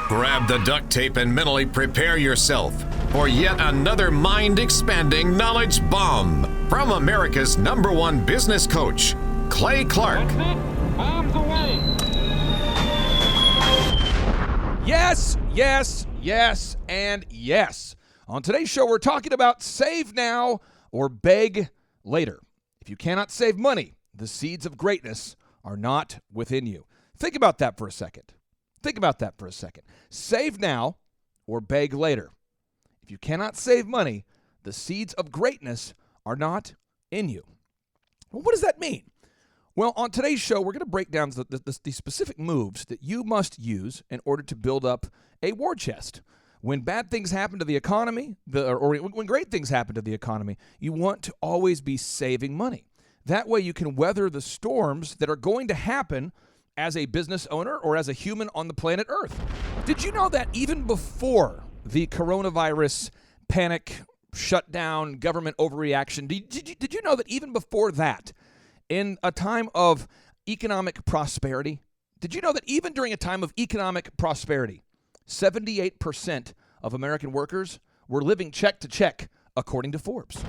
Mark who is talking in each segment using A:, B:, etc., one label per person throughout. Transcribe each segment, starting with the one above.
A: Grab the duct tape and mentally prepare yourself for yet another mind-expanding knowledge bomb from America's #1 business coach, Clay Clark.
B: That's it. Bombs away.
C: Yes, yes, yes, and yes. On today's show, we're talking about save now or beg later. If you cannot save money, the seeds of greatness are not within you. Think about that for a second. Save now or beg later. If you cannot save money, the seeds of greatness are not in you. Well, what does that mean? Well, on today's show, we're going to break down the specific moves that you must use in order to build up a war chest. When bad things happen to the economy, or when great things happen to the economy, you want to always be saving money. That way you can weather the storms that are going to happen as a business owner or as a human on the planet Earth. Did you know that even before the coronavirus panic, shutdown, government overreaction, did you know that even before that, in a time of economic prosperity, did you know that even during a time of economic prosperity, 78% of American workers were living check to check, according to Forbes?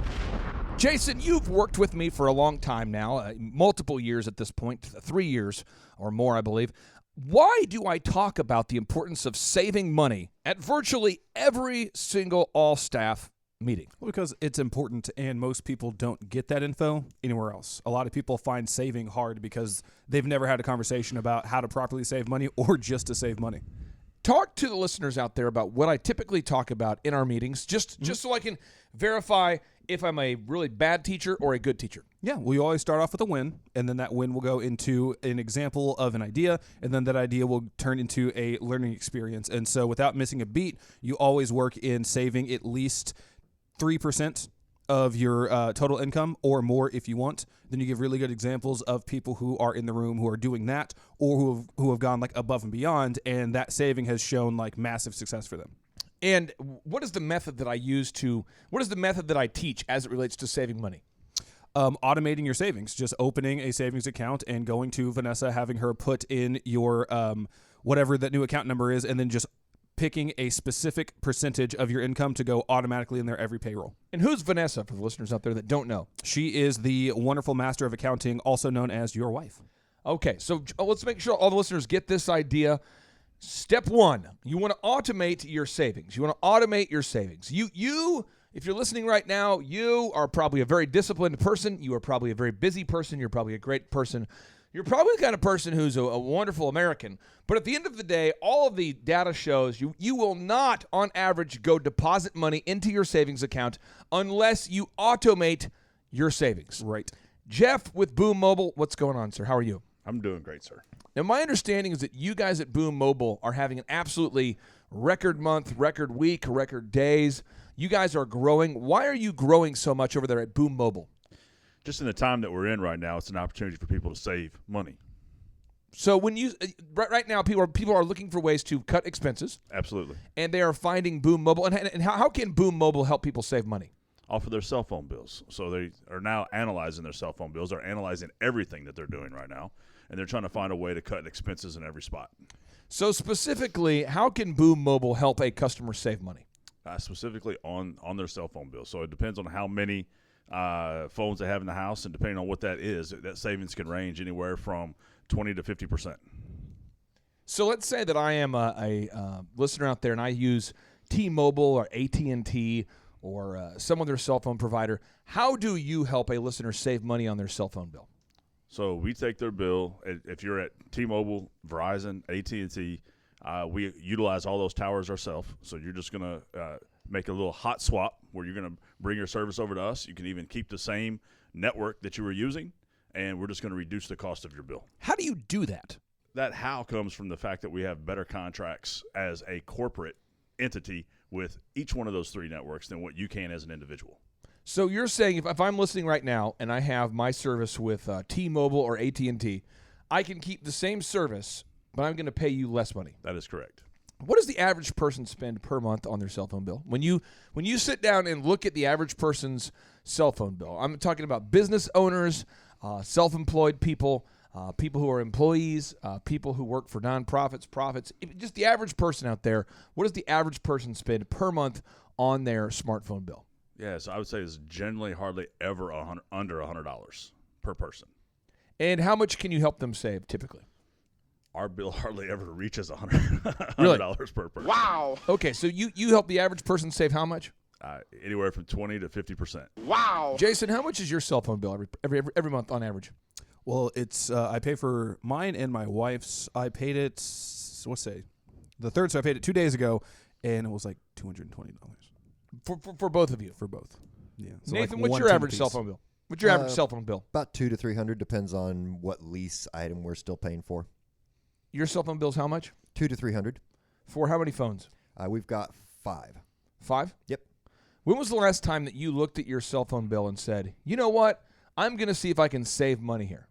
C: Jason, you've worked with me for a long time now, multiple years at this point, 3 years or more, I believe. Why do I talk about the importance of saving money at virtually every single all-staff meeting?
D: Well, because it's important, and most people don't get that info anywhere else. A lot of people find saving hard because they've never had a conversation about how to properly save money or just to save money.
C: Talk to the listeners out there about what I typically talk about in our meetings, just so I can verify if I'm a really bad teacher or a good teacher.
D: Yeah, we always start off with a win, and then that win will go into an example of an idea, and then that idea will turn into a learning experience. And so without missing a beat, you always work in saving at least 3% of your total income or more if you want. Then you give really good examples of people who are in the room who are doing that or who have gone like above and beyond, and that saving has shown like massive success for them.
C: And what is the method that I teach as it relates to saving money?
D: Automating your savings, just opening a savings account and going to Vanessa, having her put in your whatever that new account number is, and then just picking a specific percentage of your income to go automatically in there every payroll.
C: And who's Vanessa for the listeners out there that don't know?
D: She is the wonderful master of accounting, also known as your wife.
C: Okay, so let's make sure all the listeners get this idea. Step one, you want to automate your savings. You if you're listening right now, you are probably a very disciplined person. You are probably a very busy person. You're probably a great person. You're probably the kind of person who's a wonderful American. But at the end of the day, all of the data shows you will not, on average, go deposit money into your savings account unless you automate your savings.
D: Right.
C: Jeff with Boom Mobile, what's going on, sir? How are you?
E: I'm doing great, sir.
C: Now, my understanding is that you guys at Boom Mobile are having an absolutely record month, record week, record days. You guys are growing. Why are you growing so much over there at Boom Mobile?
E: Just in the time that we're in right now, it's an opportunity for people to save money.
C: So when you right now, people are looking for ways to cut expenses.
E: Absolutely.
C: And they are finding Boom Mobile. And how can Boom Mobile help people save money?
E: Off of their cell phone bills. So they are now analyzing their cell phone bills. They're analyzing everything that they're doing right now, and they're trying to find a way to cut expenses in every spot.
C: So specifically, how can Boom Mobile help a customer save money?
E: Specifically on their cell phone bill. So it depends on how many phones they have in the house, and depending on what that is, that savings can range anywhere from 20 to 50%.
C: So let's say that I am a listener out there, and I use T-Mobile or AT&T or some other cell phone provider. How do you help a listener save money on their cell phone bill?
E: So we take their bill. If you're at T-Mobile, Verizon, AT&T, we utilize all those towers ourselves. So you're just going to make a little hot swap where you're going to bring your service over to us. You can even keep the same network that you were using, and we're just going to reduce the cost of your bill.
C: How do you do that?
E: That how comes from the fact that we have better contracts as a corporate entity with each one of those three networks than what you can as an individual.
C: So you're saying if I'm listening right now and I have my service with T-Mobile or AT&T, I can keep the same service, but I'm going to pay you less money.
E: That is correct.
C: What does the average person spend per month on their cell phone bill? When you sit down and look at the average person's cell phone bill, I'm talking about business owners, self-employed people, people who are employees, people who work for nonprofits, profits, just the average person out there. What does the average person spend per month on their smartphone bill?
E: Yeah, so I would say it's generally hardly ever under $100 per person.
C: And how much can you help them save typically?
E: Our bill hardly ever reaches $100
C: Really?
E: per person.
B: Wow.
C: Okay, so you help the average person save how much?
E: Anywhere from 20 to 50%.
B: Wow.
C: Jason, how much is your cell phone bill every month on average?
D: Well, it's I pay for mine and my wife's. I paid it, the third, so I paid it 2 days ago, and it was like $220
C: For both of you?
D: for both. Yeah. So
C: Nathan,
D: like
C: what's your
D: 110
C: average cell
D: apiece.
C: phone bill? What's your average cell phone bill?
F: About $200 to $300 depends on what lease item we're still paying for.
C: Your cell phone bill's how much?
F: $200 to $300.
C: For how many phones?
F: We've got 5.
C: 5?
F: Yep.
C: When was the last time that you looked at your cell phone bill and said, you know what? I'm going to see if I can save money here.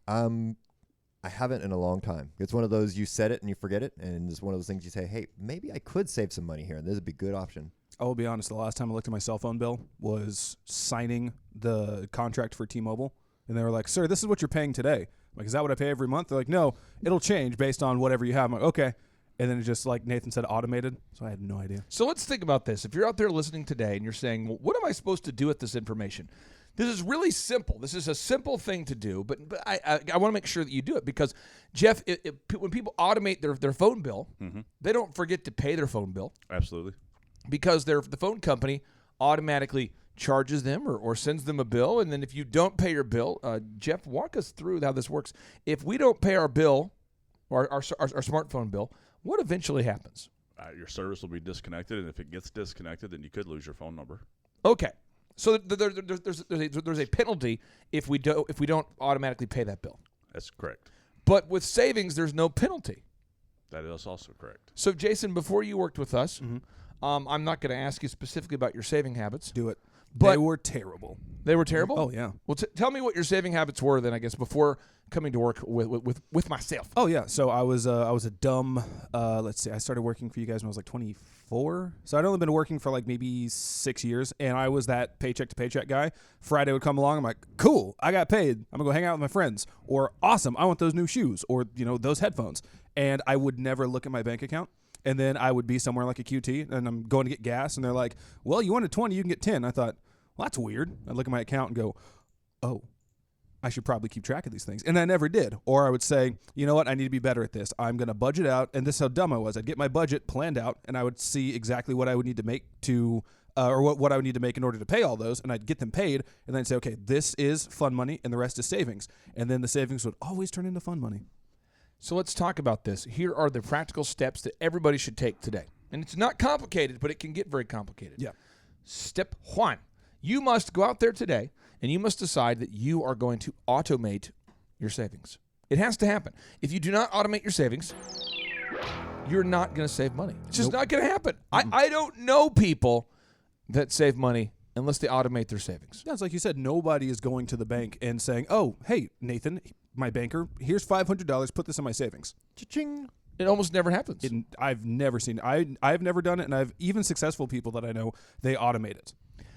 F: I haven't in a long time. It's one of those you set it and you forget it, and it's one of those things you say, hey, maybe I could save some money here, and this would be a good option.
D: I will be honest, the last time I looked at my cell phone bill was signing the contract for T-Mobile, and they were like, sir, this is what you're paying today. I'm like, is that what I pay every month? They're like, no, it'll change based on whatever you have. I'm like, okay. And then it just, like Nathan said, automated, so I had no idea.
C: So let's think about this. If you're out there listening today and you're saying, well, what am I supposed to do with this information? This is really simple. This is a simple thing to do, but I want to make sure that you do it because, Jeff, when people automate their phone bill, they don't forget to pay their phone bill.
E: Absolutely.
C: Because the phone company automatically charges them or sends them a bill, and then if you don't pay your bill, Jeff, walk us through how this works. If we don't pay our bill, or our smartphone bill, what eventually happens?
E: Your service will be disconnected, and if it gets disconnected, then you could lose your phone number.
C: Okay. So there's a penalty if we don't automatically pay that bill.
E: That's correct.
C: But with savings, there's no penalty.
E: That is also correct.
C: So, Jason, before you worked with us, I'm not going to ask you specifically about your saving habits.
D: Do it.
C: But
D: they were terrible.
C: They were terrible?
D: Oh, yeah.
C: Well, tell me what your saving habits were then, I guess, before coming to work with myself.
D: Oh, yeah. So I was a dumb, let's see, I started working for you guys when I was like 24. So I'd only been working for like maybe 6 years, and I was that paycheck to paycheck guy. Friday would come along, I'm like, cool, I got paid. I'm going to go hang out with my friends. Or awesome, I want those new shoes or, those headphones. And I would never look at my bank account. And then I would be somewhere like a QT, and I'm going to get gas, and they're like, well, you wanted 20, you can get 10. I thought, well, that's weird. I'd look at my account and go, oh, I should probably keep track of these things. And I never did. Or I would say, you know what, I need to be better at this. I'm going to budget out, and this is how dumb I was. I'd get my budget planned out, and I would see exactly what I would need to make to or what I would need to make in order to pay all those, and I'd get them paid, and then say, okay, this is fun money, and the rest is savings. And then the savings would always turn into fun money.
C: So let's talk about this. Here are the practical steps that everybody should take today. And it's not complicated, but it can get very complicated.
D: Yeah.
C: Step 1. You must go out there today, and you must decide that you are going to automate your savings. It has to happen. If you do not automate your savings, you're not going to save money. It's just not going to happen. I don't know people that save money unless they automate their savings.
D: Yeah, it's like you said, nobody is going to the bank and saying, oh, hey, Nathan, my banker, here's $500, put this in my savings.
F: Cha-ching.
C: It almost never happens.
D: I've never seen it. I've never done it, and I've even successful people that I know, they automate it.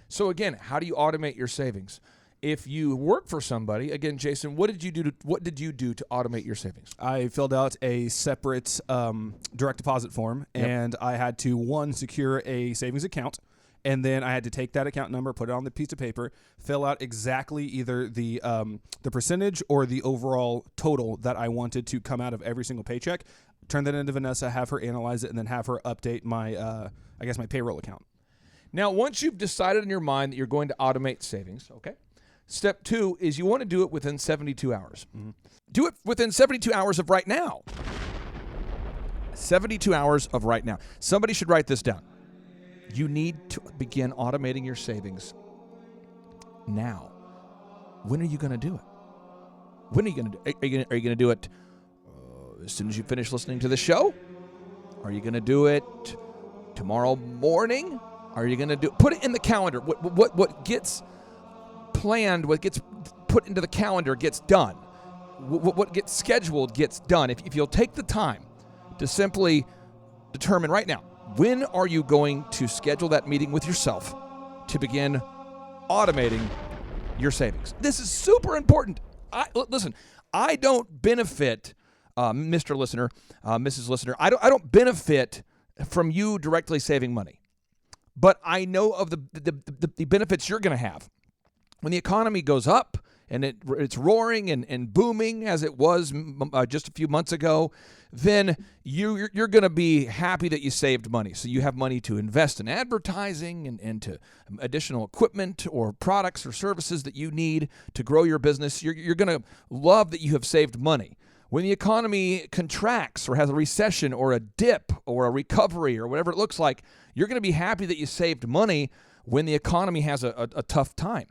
C: So again, how do you automate your savings? If you work for somebody, again, Jason, what did you do to automate your savings?
D: I filled out a separate direct deposit form, and I had to, one, secure a savings account, and then I had to take that account number, put it on the piece of paper, fill out exactly either the percentage or the overall total that I wanted to come out of every single paycheck, turn that into Vanessa, have her analyze it, and then have her update my, my payroll account.
C: Now, once you've decided in your mind that you're going to automate savings, okay, step 2 is you want to do it within 72 hours. Mm-hmm. Do it within 72 hours of right now. 72 hours of right now. Somebody should write this down. You need to begin automating your savings now. When are you going to do it? When are you going to do it? Are you going to do it as soon as you finish listening to the show? Are you going to do it tomorrow morning? Are you going to put it in the calendar? What gets planned, what gets put into the calendar gets done. What gets scheduled gets done. If you'll take the time to simply determine right now, when are you going to schedule that meeting with yourself to begin automating your savings? This is super important. Listen, I don't benefit, Mr. Listener, Mrs. Listener, I don't benefit from you directly saving money. But I know of the benefits you're going to have. When the economy goes up and it's roaring and booming as it was just a few months ago, then you're going to be happy that you saved money. So you have money to invest in advertising and to additional equipment or products or services that you need to grow your business. You're going to love that you have saved money. When the economy contracts or has a recession or a dip or a recovery or whatever it looks like, you're going to be happy that you saved money when the economy has a tough time.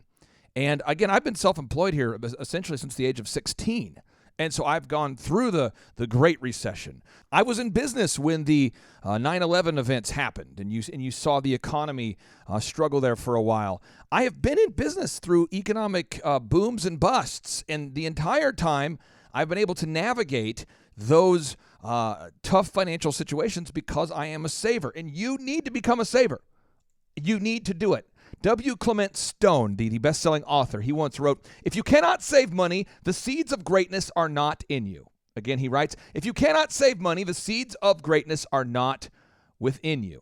C: And again, I've been self-employed here essentially since the age of 16. And so I've gone through the Great Recession. I was in business when the 9/11 events happened, and you saw the economy struggle there for a while. I have been in business through economic booms and busts, and the entire time I've been able to navigate those tough financial situations because I am a saver. And you need to become a saver. You need to do it. W. Clement Stone, the best-selling author, he once wrote, "If you cannot save money, the seeds of greatness are not in you." Again, he writes, "If you cannot save money, the seeds of greatness are not within you."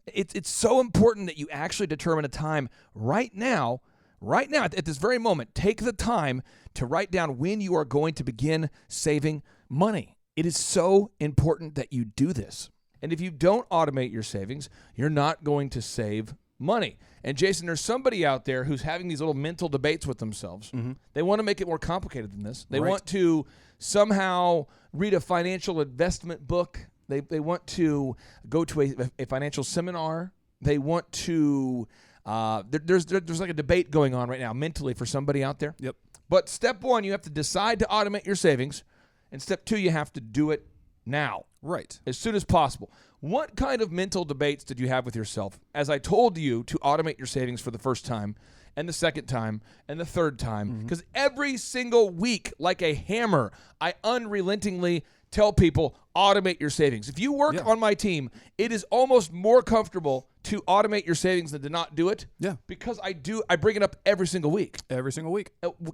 C: It's so important that you actually determine a time right now, at this very moment, take the time to write down when you are going to begin saving money. It is so important that you do this. And if you don't automate your savings, you're not going to save money. And Jason, there's somebody out there who's having these little mental debates with themselves. Mm-hmm. They want to make it more complicated than this. They want to somehow read a financial investment book. They want to go to a financial seminar. They want to there's like a debate going on right now mentally for somebody out there.
D: Yep.
C: But step one, you have to decide to automate your savings. And step two, you have to do it now.
D: Right.
C: As soon as possible. What kind of mental debates did you have with yourself as I told you to automate your savings for the first time and the second time and the third time? Because every single week, like a hammer, I unrelentingly tell people, automate your savings. If you work on my team, it is almost more comfortable to automate your savings than to not do it.
D: Yeah.
C: Because I bring it up every single week.
D: Every single week.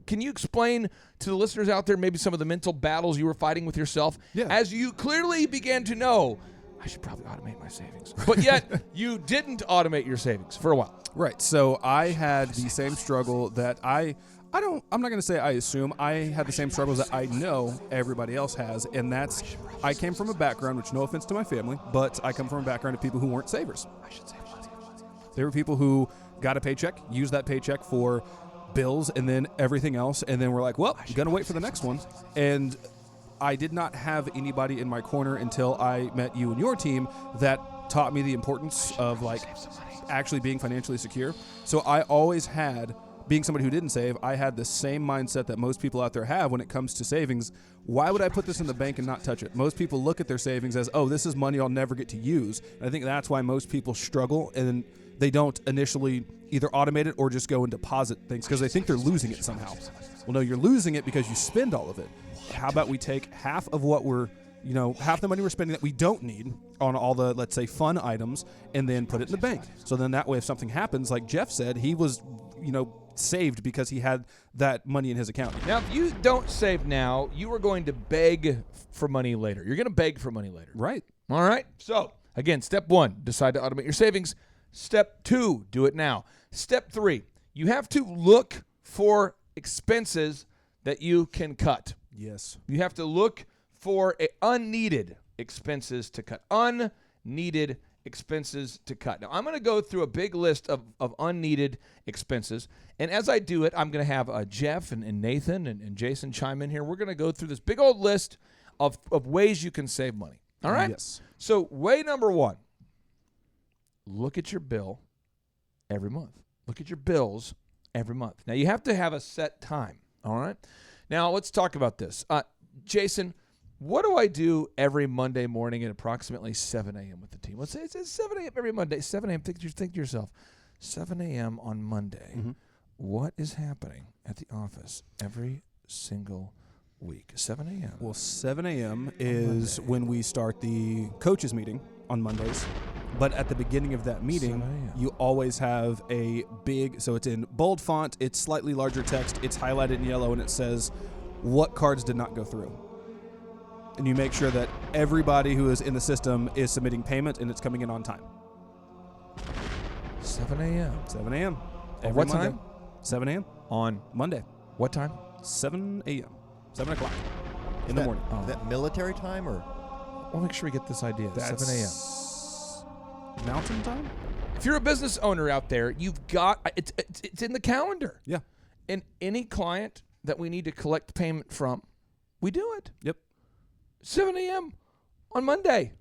C: Can you explain to the listeners out there maybe some of the mental battles you were fighting with yourself as you clearly began to know, I should probably automate my savings. But yet you didn't automate your savings for a while.
D: Right. So I had the same struggle that I'm not going to say I assume. I had the same struggles that I know everybody else has. And that's, I came from a background, which no offense to my family, but I come from a background of people who weren't savers. There were people who got a paycheck, used that paycheck for bills and then everything else. And then we're like, well, I'm going to wait for the next one. And I did not have anybody in my corner until I met you and your team that taught me the importance of like actually being financially secure. So I always had, being somebody who didn't save, I had the same mindset that most people out there have when it comes to savings. Why would I put this in the bank and not touch it? Most people look at their savings as, oh, this is money I'll never get to use. And I think that's why most people struggle and they don't initially either automate it or just go and deposit things because they think they're losing it somehow. Well, no, you're losing it because you spend all of it. How about we take half of what half the money we're spending that we don't need on all the, let's say, fun items and then put it in the bank. So then that way, if something happens, like Jeff said, he was, saved because he had that money in his account.
C: Now, if you don't save now, you are going to beg for money later. You're going to beg for money later.
D: Right.
C: All right. So, again, step one, decide to automate your savings. Step two, do it now. Step three, you have to look for expenses that you can cut.
D: Yes.
C: You have to look for unneeded expenses to cut. Unneeded expenses to cut. Now, I'm going to go through a big list of unneeded expenses. And as I do it, I'm going to have Jeff and Nathan and Jason chime in here. We're going to go through this big old list of ways you can save money. All right?
D: Yes.
C: So way number one, look at your bill every month. Look at your bills every month. Now, you have to have a set time. All right? Now, let's talk about this. Jason, what do I do every Monday morning at approximately 7 a.m. with the team? Let's say it's 7 a.m. every Monday. 7 a.m. Think to yourself, 7 a.m. on Monday. Mm-hmm. What is happening at the office every single week? 7 a.m.
D: Well, 7 a.m. is when we start the coaches meeting on Mondays. But at the beginning of that meeting, you always have a big, so it's in bold font, it's slightly larger text, it's highlighted in yellow, and it says, what cards did not go through. And you make sure that everybody who is in the system is submitting payment and it's coming in on time.
C: 7 a.m.
D: 7 a.m.
C: At what time?
D: 7 a.m.
C: On
D: Monday.
C: what time?
D: 7 a.m. 7 o'clock in the morning.
F: Is that military time or?
C: We'll make sure we get this idea. 7 a.m.
D: Mountain time?
C: If you're a business owner out there, you've got it's in the calendar.
D: Yeah.
C: And any client that we need to collect payment from, we do it.
D: Yep.
C: 7 a.m. on Monday.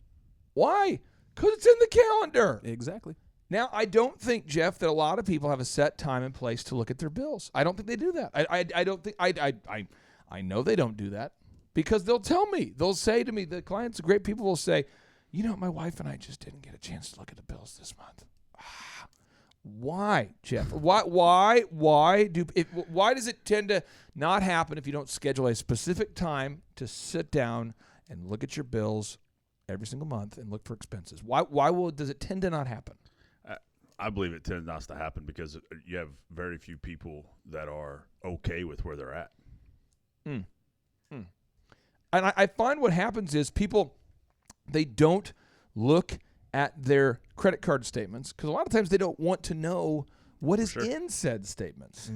C: Why? Because it's in the calendar.
D: Exactly.
C: Now, I don't think, Jeff, that a lot of people have a set time and place to look at their bills. I don't think they do that. I don't think I know they don't do that because they'll tell me. They'll say to me, the clients, the great people will say, you know, my wife and I just didn't get a chance to look at the bills this month. Why, Jeff? Why does it tend to not happen if you don't schedule a specific time to sit down and look at your bills every single month and look for expenses? Does it tend to not happen?
E: I believe it tends not to happen because you have very few people that are okay with where they're at.
C: And I find what happens is people, they don't look at their credit card statements because a lot of times they don't want to know what is in said statements.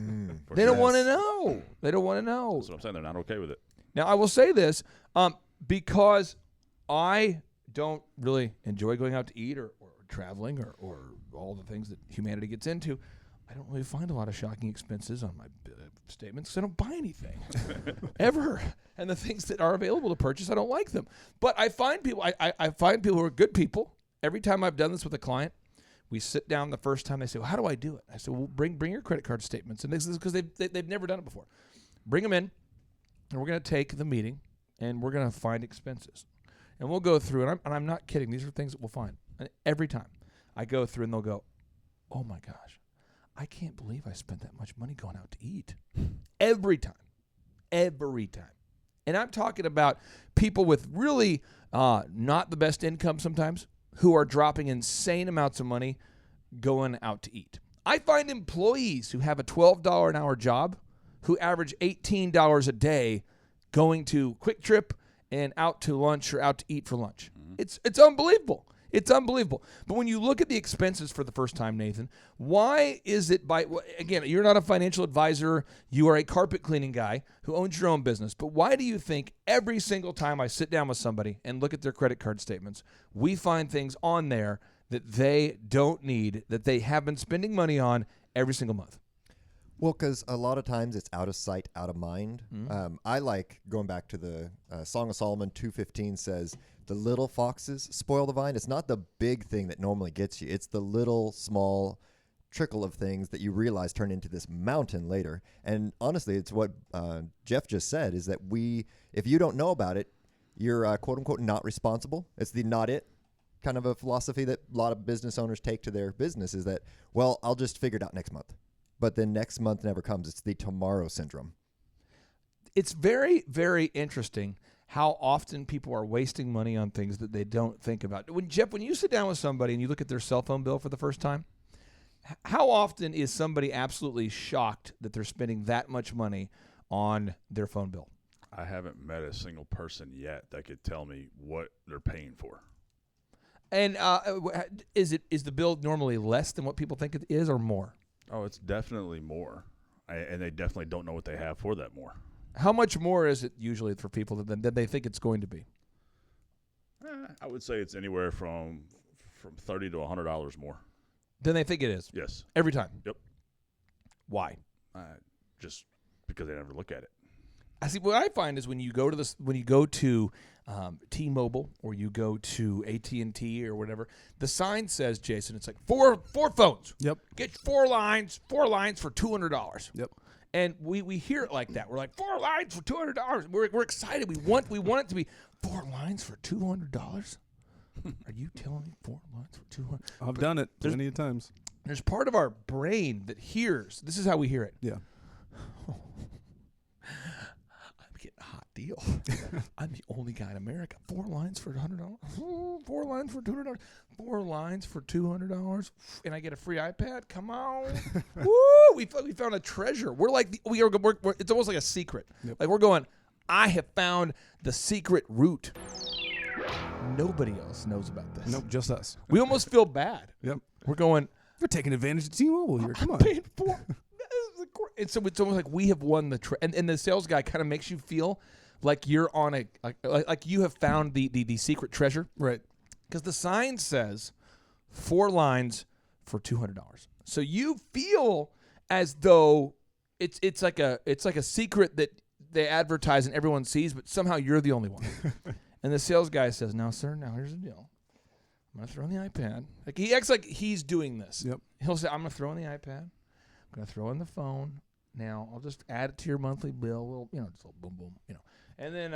C: They don't want to know. They don't want to know.
E: That's what I'm saying. They're not okay with it.
C: Now, I will say this, because I don't really enjoy going out to eat or traveling or all the things that humanity gets into, I don't really find a lot of shocking expenses on my statements because I don't buy anything ever. And the things that are available to purchase, I don't like them. But I find people, I find people who are good people. Every time I've done this with a client, we sit down the first time. They say, well, how do I do it? I say, well, bring your credit card statements. And this is because they've never done it before. Bring them in, and we're going to take the meeting, and we're going to find expenses. And we'll go through, and I'm not kidding. These are things that we'll find. And every time I go through, and they'll go, oh, my gosh, I can't believe I spent that much money going out to eat. Every time. Every time. And I'm talking about people with really not the best income sometimes who are dropping insane amounts of money going out to eat. I find employees who have a $12 an hour job who average $18 a day going to Quick Trip and out to lunch or out to eat for lunch. It's unbelievable. It's unbelievable. But when you look at the expenses for the first time, Nathan, why is it again, you're not a financial advisor. You are a carpet cleaning guy who owns your own business. But why do you think every single time I sit down with somebody and look at their credit card statements, we find things on there that they don't need, that they have been spending money on every single month?
F: Well, because a lot of times it's out of sight, out of mind. I like going back to the Song of Solomon 2:15 says, the little foxes spoil the vine. It's not the big thing that normally gets you. It's the little, small trickle of things that you realize turn into this mountain later. And honestly, it's what Jeff just said, is that if you don't know about it, you're quote-unquote not responsible. It's the not it kind of a philosophy that a lot of business owners take to their business, is that, well, I'll just figure it out next month. But then next month never comes. It's the tomorrow syndrome.
C: It's very, very interesting how often people are wasting money on things that they don't think about. Jeff, when you sit down with somebody and you look at their cell phone bill for the first time, how often is somebody absolutely shocked that they're spending that much money on their phone bill?
E: I haven't met a single person yet that could tell me what they're paying for.
C: And is the bill normally less than what people think it is, or more?
E: Oh, it's definitely more. And they definitely don't know what they have for that more.
C: How much more is it usually for people than they think it's going to be?
E: I would say it's anywhere from $30 to $100 more.
C: Than they think it is?
E: Yes.
C: Every time?
E: Yep.
C: Why?
E: Just because they never look at it.
C: I see. What I find is when you go to T-Mobile or you go to AT&T or whatever, the sign says, Jason, it's like four phones.
D: Yep.
C: Get four lines for $200.
D: Yep.
C: And we hear it like that. We're like, 4 lines for $200. We're excited. We want it to be 4 lines for $200. Are you telling me 4 lines for $200?
D: I've done it many times.
C: There's part of our brain that hears. This is how we hear it.
D: Yeah.
C: I'm getting hot. deal. I'm the only guy in America. 4 lines for $100. 4 lines for $200. 4 lines for $200, and I get a free iPad. Come on, woo! We found a treasure. We're like we're it's almost like a secret.
D: Yep.
C: Like we're going. I have found the secret route. Nobody else knows about this.
D: Nope, just us.
C: We almost feel bad.
D: Yep.
C: We're going.
D: We're taking advantage of T-Mobile here. Come on.
C: Paid for. And so it's almost like we have won the and the sales guy kind of makes you feel like you're on like you have found the secret treasure,
D: Right.
C: because the sign says 4 lines for $200. So you feel as though it's like a secret that they advertise and everyone sees, but somehow you're the only one. And the sales guy says, "Now, sir, now here's the deal. I'm gonna throw in the iPad." Like he acts like he's doing this.
D: Yep.
C: He'll say, "I'm gonna throw in the iPad. I'm gonna throw in the phone. Now I'll just add it to your monthly bill. Little, just a little boom, boom, And then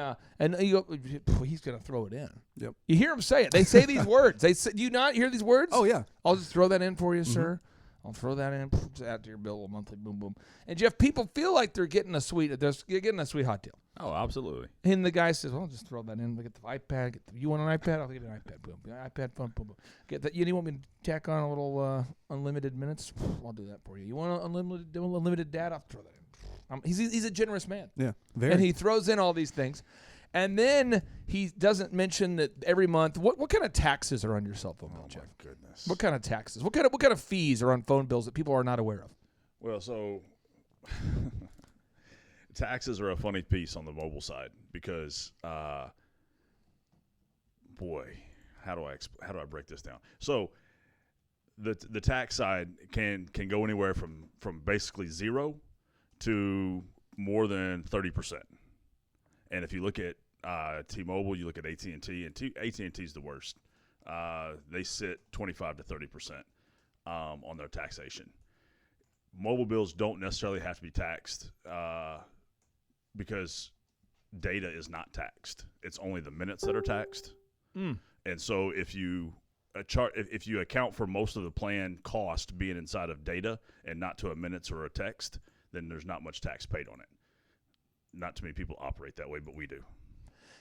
C: you go, he's gonna throw it in.
D: Yep.
C: You hear him say it. They say these words. They say, do you not hear these words?
D: Oh, yeah.
C: I'll just throw that in for you, sir. I'll throw that in. Just add to your bill, monthly, boom, boom. And Jeff, people feel like they're getting a sweet hot deal.
E: Oh, absolutely.
C: And the guy says, "Well, I'll just throw that in. We get the iPad. You want an iPad? I'll get an iPad. Boom. iPad, phone, boom, boom. Get that. You want me to tack on a little unlimited minutes? I'll do that for you. You want unlimited data? I'll throw that in." He's a generous man.
D: Yeah. Very.
C: And he throws in all these things. And then he doesn't mention that every month, what kind of taxes are on your cell phone bill, Jeff?
E: My goodness.
C: What kind of taxes? What kind of fees are on phone bills that people are not aware of?
E: Well, so taxes are a funny piece on the mobile side because, boy, how do I break this down? So the tax side can go anywhere from basically 0 to more than 30%. And if you look at T-Mobile, you look at AT&T, and AT&T is the worst. They sit 25 to 30% on their taxation. Mobile bills don't necessarily have to be taxed because data is not taxed. It's only the minutes that are taxed. And so if you account for most of the plan cost being inside of data and not to a minutes or a text, then there's not much tax paid on it. Not too many people operate that way, but we do.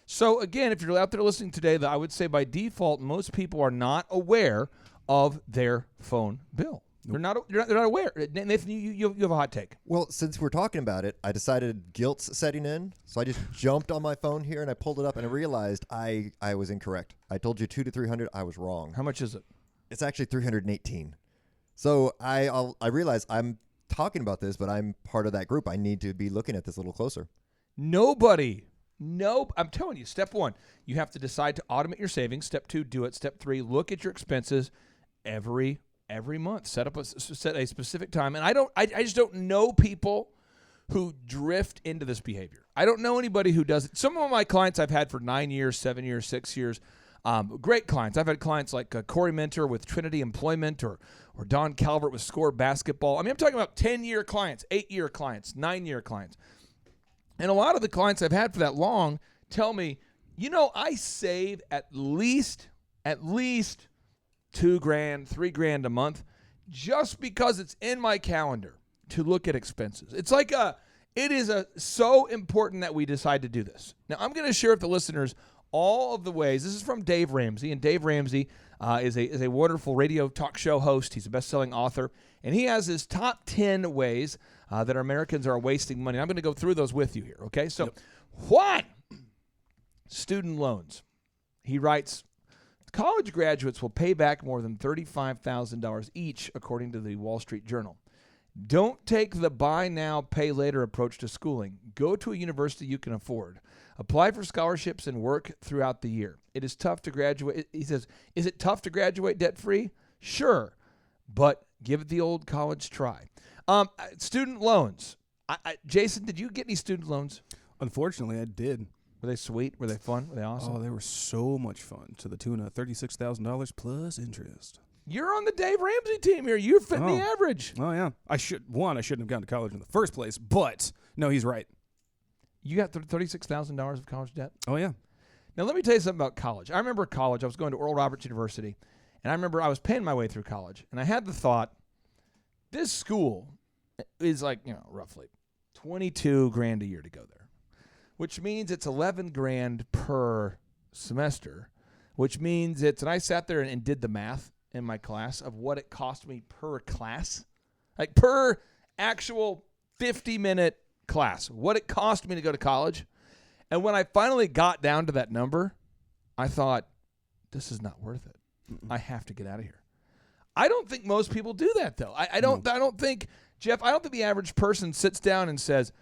C: So, again, if you're out there listening today, I would say by default, most people are not aware of their phone bill. They're not aware. Nathan, you have a hot take.
F: Well, since we're talking about it, I decided guilt's setting in. So I just jumped on my phone here and I pulled it up and I realized I was incorrect. I told you 200 to 300. I was wrong.
C: How much is it?
F: It's actually 318. So I realized I'm talking about this, but I'm part of that group. I need to be looking at this a little closer.
C: I'm telling you, step 1, you have to decide to automate your savings. Step 2, do it. Step 3, look at your expenses every month. Set a specific time. And I just don't know people who drift into this behavior. I don't know anybody who does it. Some of my clients I've had for 9 years, 7 years, 6 years. Great clients. I've had clients like Corey Mentor with Trinity Employment or Don Calvert with Score Basketball. I mean, I'm talking about 10-year clients, 8-year clients, 9-year clients. And a lot of the clients I've had for that long tell me, I save at least $2,000, $3,000 a month just because it's in my calendar to look at expenses. It's like it is so important that we decide to do this. Now, I'm going to share with the listeners all of the ways. This is from Dave Ramsey, and Dave Ramsey is a wonderful radio talk show host. He's a best-selling author, and he has his top 10 ways that Americans are wasting money. I'm going to go through those with you here, okay? So, 1, student loans. He writes, college graduates will pay back more than $35,000 each, according to the Wall Street Journal. Don't take the buy now, pay later approach to schooling. Go to a university you can afford. Apply for scholarships and work throughout the year. It is tough to graduate. He says, is it tough to graduate debt-free? Sure, but give it the old college try. Student loans. Jason, did you get any student loans?
D: Unfortunately, I did.
C: Were they sweet? Were they fun? Were they awesome?
D: Oh, they were so much fun, to the tune of $36,000 plus interest.
C: You're on the Dave Ramsey team here. You're fitting the average.
D: Oh, yeah. I shouldn't have gone to college in the first place, but no, he's right.
C: You got $36,000 of college debt?
D: Oh, yeah.
C: Now, let me tell you something about college. I remember college. I was going to Oral Roberts University, and I remember I was paying my way through college, and I had the thought, this school is like, roughly $22,000 a year to go there. which means it's 11 grand per semester, which means it's, and I sat there and did the math in my class of what it cost me per class, like per actual 50-minute class, what it cost me to go to college. And when I finally got down to that number, I thought, this is not worth it. I have to get out of here. I don't think most people do that, though. I don't think, Jeff, I don't think the average person sits down and says,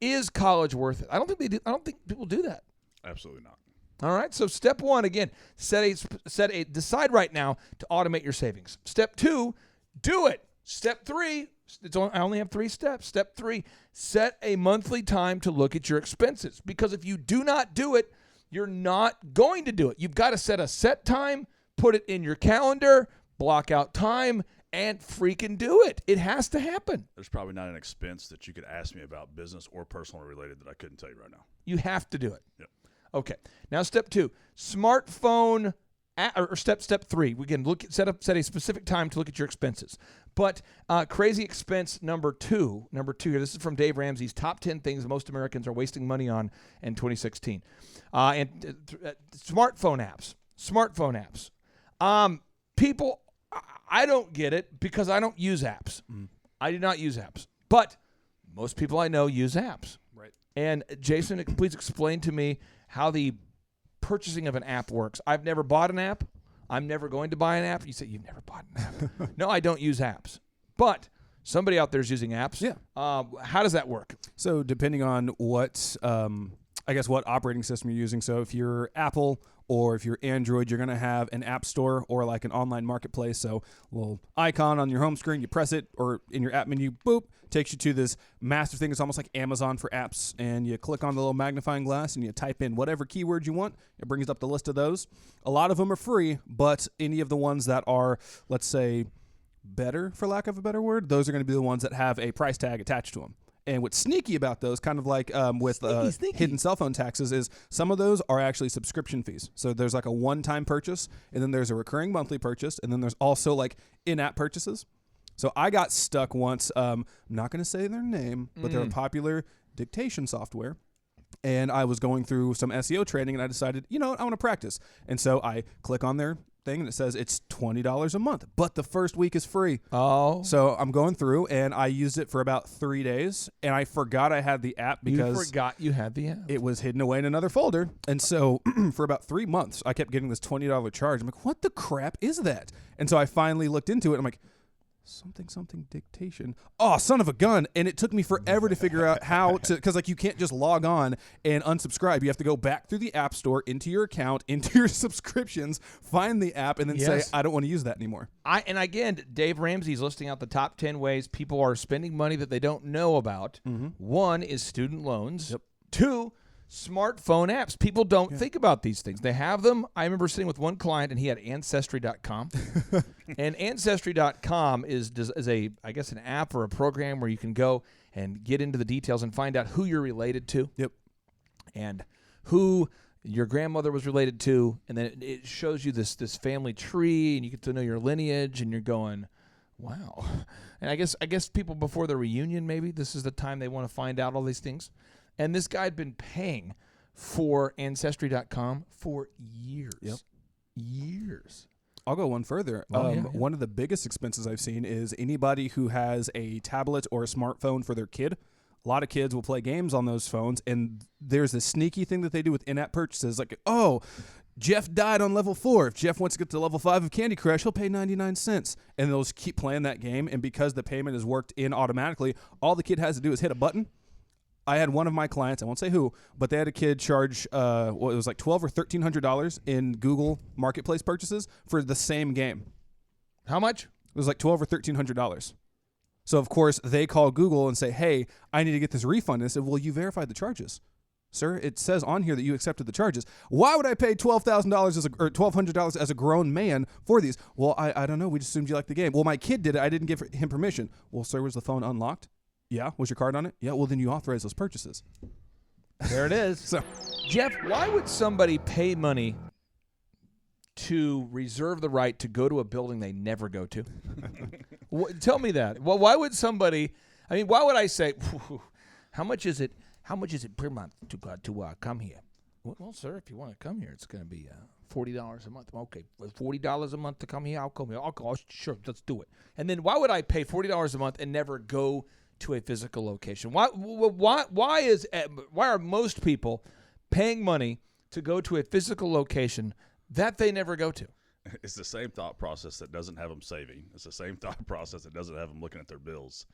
C: is college worth it? I don't think they do. I don't think people do that.
E: Absolutely not.
C: All right. So step one, again, decide right now to automate your savings. Step two, do it. Step three, I only have 3 steps. Step 3, set a monthly time to look at your expenses. Because if you do not do it, you're not going to do it. You've got to set a set time, put it in your calendar, block out time, and freaking do it. It has to happen.
E: There's probably not an expense that you could ask me about, business or personal related, that I couldn't tell you right now.
C: You have to do it.
E: Yep.
C: Okay. Now, step 2, smartphone, or step 3. We can set a specific time to look at your expenses. But crazy expense number two here. This is from Dave Ramsey's top 10 things most Americans are wasting money on in 2016. Smartphone apps. People, I don't get it because I don't use apps. I do not use apps. But most people I know use apps.
D: Right.
C: And Jason, please explain to me how the purchasing of an app works. I've never bought an app. I'm never going to buy an app. You say you've never bought an app. No, I don't use apps. But somebody out there is using apps.
D: Yeah.
C: How does that work?
D: So depending on what, what operating system you're using. So if you're Apple or if you're Android, you're going to have an app store or like an online marketplace. So a little icon on your home screen, you press it, or in your app menu, boop, takes you to this massive thing. It's almost like Amazon for apps. And you click on the little magnifying glass and you type in whatever keyword you want. It brings up the list of those. A lot of them are free, but any of the ones that are, let's say, better, for lack of a better word, those are going to be the ones that have a price tag attached to them. And what's sneaky about those, kind of like with hidden cell phone taxes, is some of those are actually subscription fees. So there's like a one-time purchase, and then there's a recurring monthly purchase, and then there's also like in-app purchases. So I got stuck once. I'm not going to say their name, but they're a popular dictation software. And I was going through some SEO training, and I decided, you know what, I want to practice. And so I click on their thing, and it says it's $20 a month, but the first week is free.
C: Oh.
D: So I'm going through, and I used it for about 3 days, and I forgot I had the app because
C: you forgot you had the app.
D: It was hidden away in another folder. And so for about 3 months, I kept getting this $20 charge. I'm like, what the crap is that? And so I finally looked into it. I'm like, something dictation. Oh, son of a gun. And it took me forever to figure out how to, because like you can't just log on and unsubscribe. You have to go back through the app store, into your account, into your subscriptions, find the app, and then say, I don't want to use that anymore.
C: And again, Dave Ramsey's listing out the top 10 ways people are spending money that they don't know about. One is student loans.
D: Yep.
C: 2, smartphone apps. People don't think about these things. They have them. I remember sitting with one client, and he had Ancestry.com. And Ancestry.com is I guess, an app or a program where you can go and get into the details and find out who you're related to.
D: Yep.
C: And who your grandmother was related to. And then it shows you this family tree, and you get to know your lineage, and you're going, wow. And I guess people before the reunion, maybe this is the time they want to find out all these things. And this guy had been paying for Ancestry.com for years.
D: Yep.
C: Years.
D: I'll go one further. One of the biggest expenses I've seen is anybody who has a tablet or a smartphone for their kid. A lot of kids will play games on those phones, and there's this sneaky thing that they do with in-app purchases. Like, oh, Jeff died on level 4. If Jeff wants to get to level 5 of Candy Crush, he'll pay 99 cents. And they'll just keep playing that game, and because the payment is worked in automatically, all the kid has to do is hit a button. I had one of my clients, I won't say who, but they had a kid charge, it was like $1,200 or $1,300 in Google Marketplace purchases for the same game.
C: How much?
D: It was like $1,200 or $1,300. So, of course, they call Google and say, hey, I need to get this refund. And they said, well, you verified the charges. Sir, it says on here that you accepted the charges. Why would I pay $12,000 or $1,200 as a grown man for these? Well, I don't know. We just assumed you liked the game. Well, my kid did it. I didn't give him permission. Well, sir, was the phone unlocked? Yeah. Was your card on it? Yeah. Well, then you authorize those purchases.
C: There it is.
D: So,
C: Jeff, why would somebody pay money to reserve the right to go to a building they never go to? Tell me that. Well, why would somebody, why would I say, how much is it how much is it per month to come here? Well, sir, if you want to come here, it's going to be $40 a month. Okay, $40 a month to come here. I'll come here. I'll go. Sure, let's do it. And then why would I pay $40 a month and never go to a physical location? Why are most people paying money to go to a physical location that they never go to?
E: It's the same thought process that doesn't have them saving. It's the same thought process that doesn't have them looking at their bills.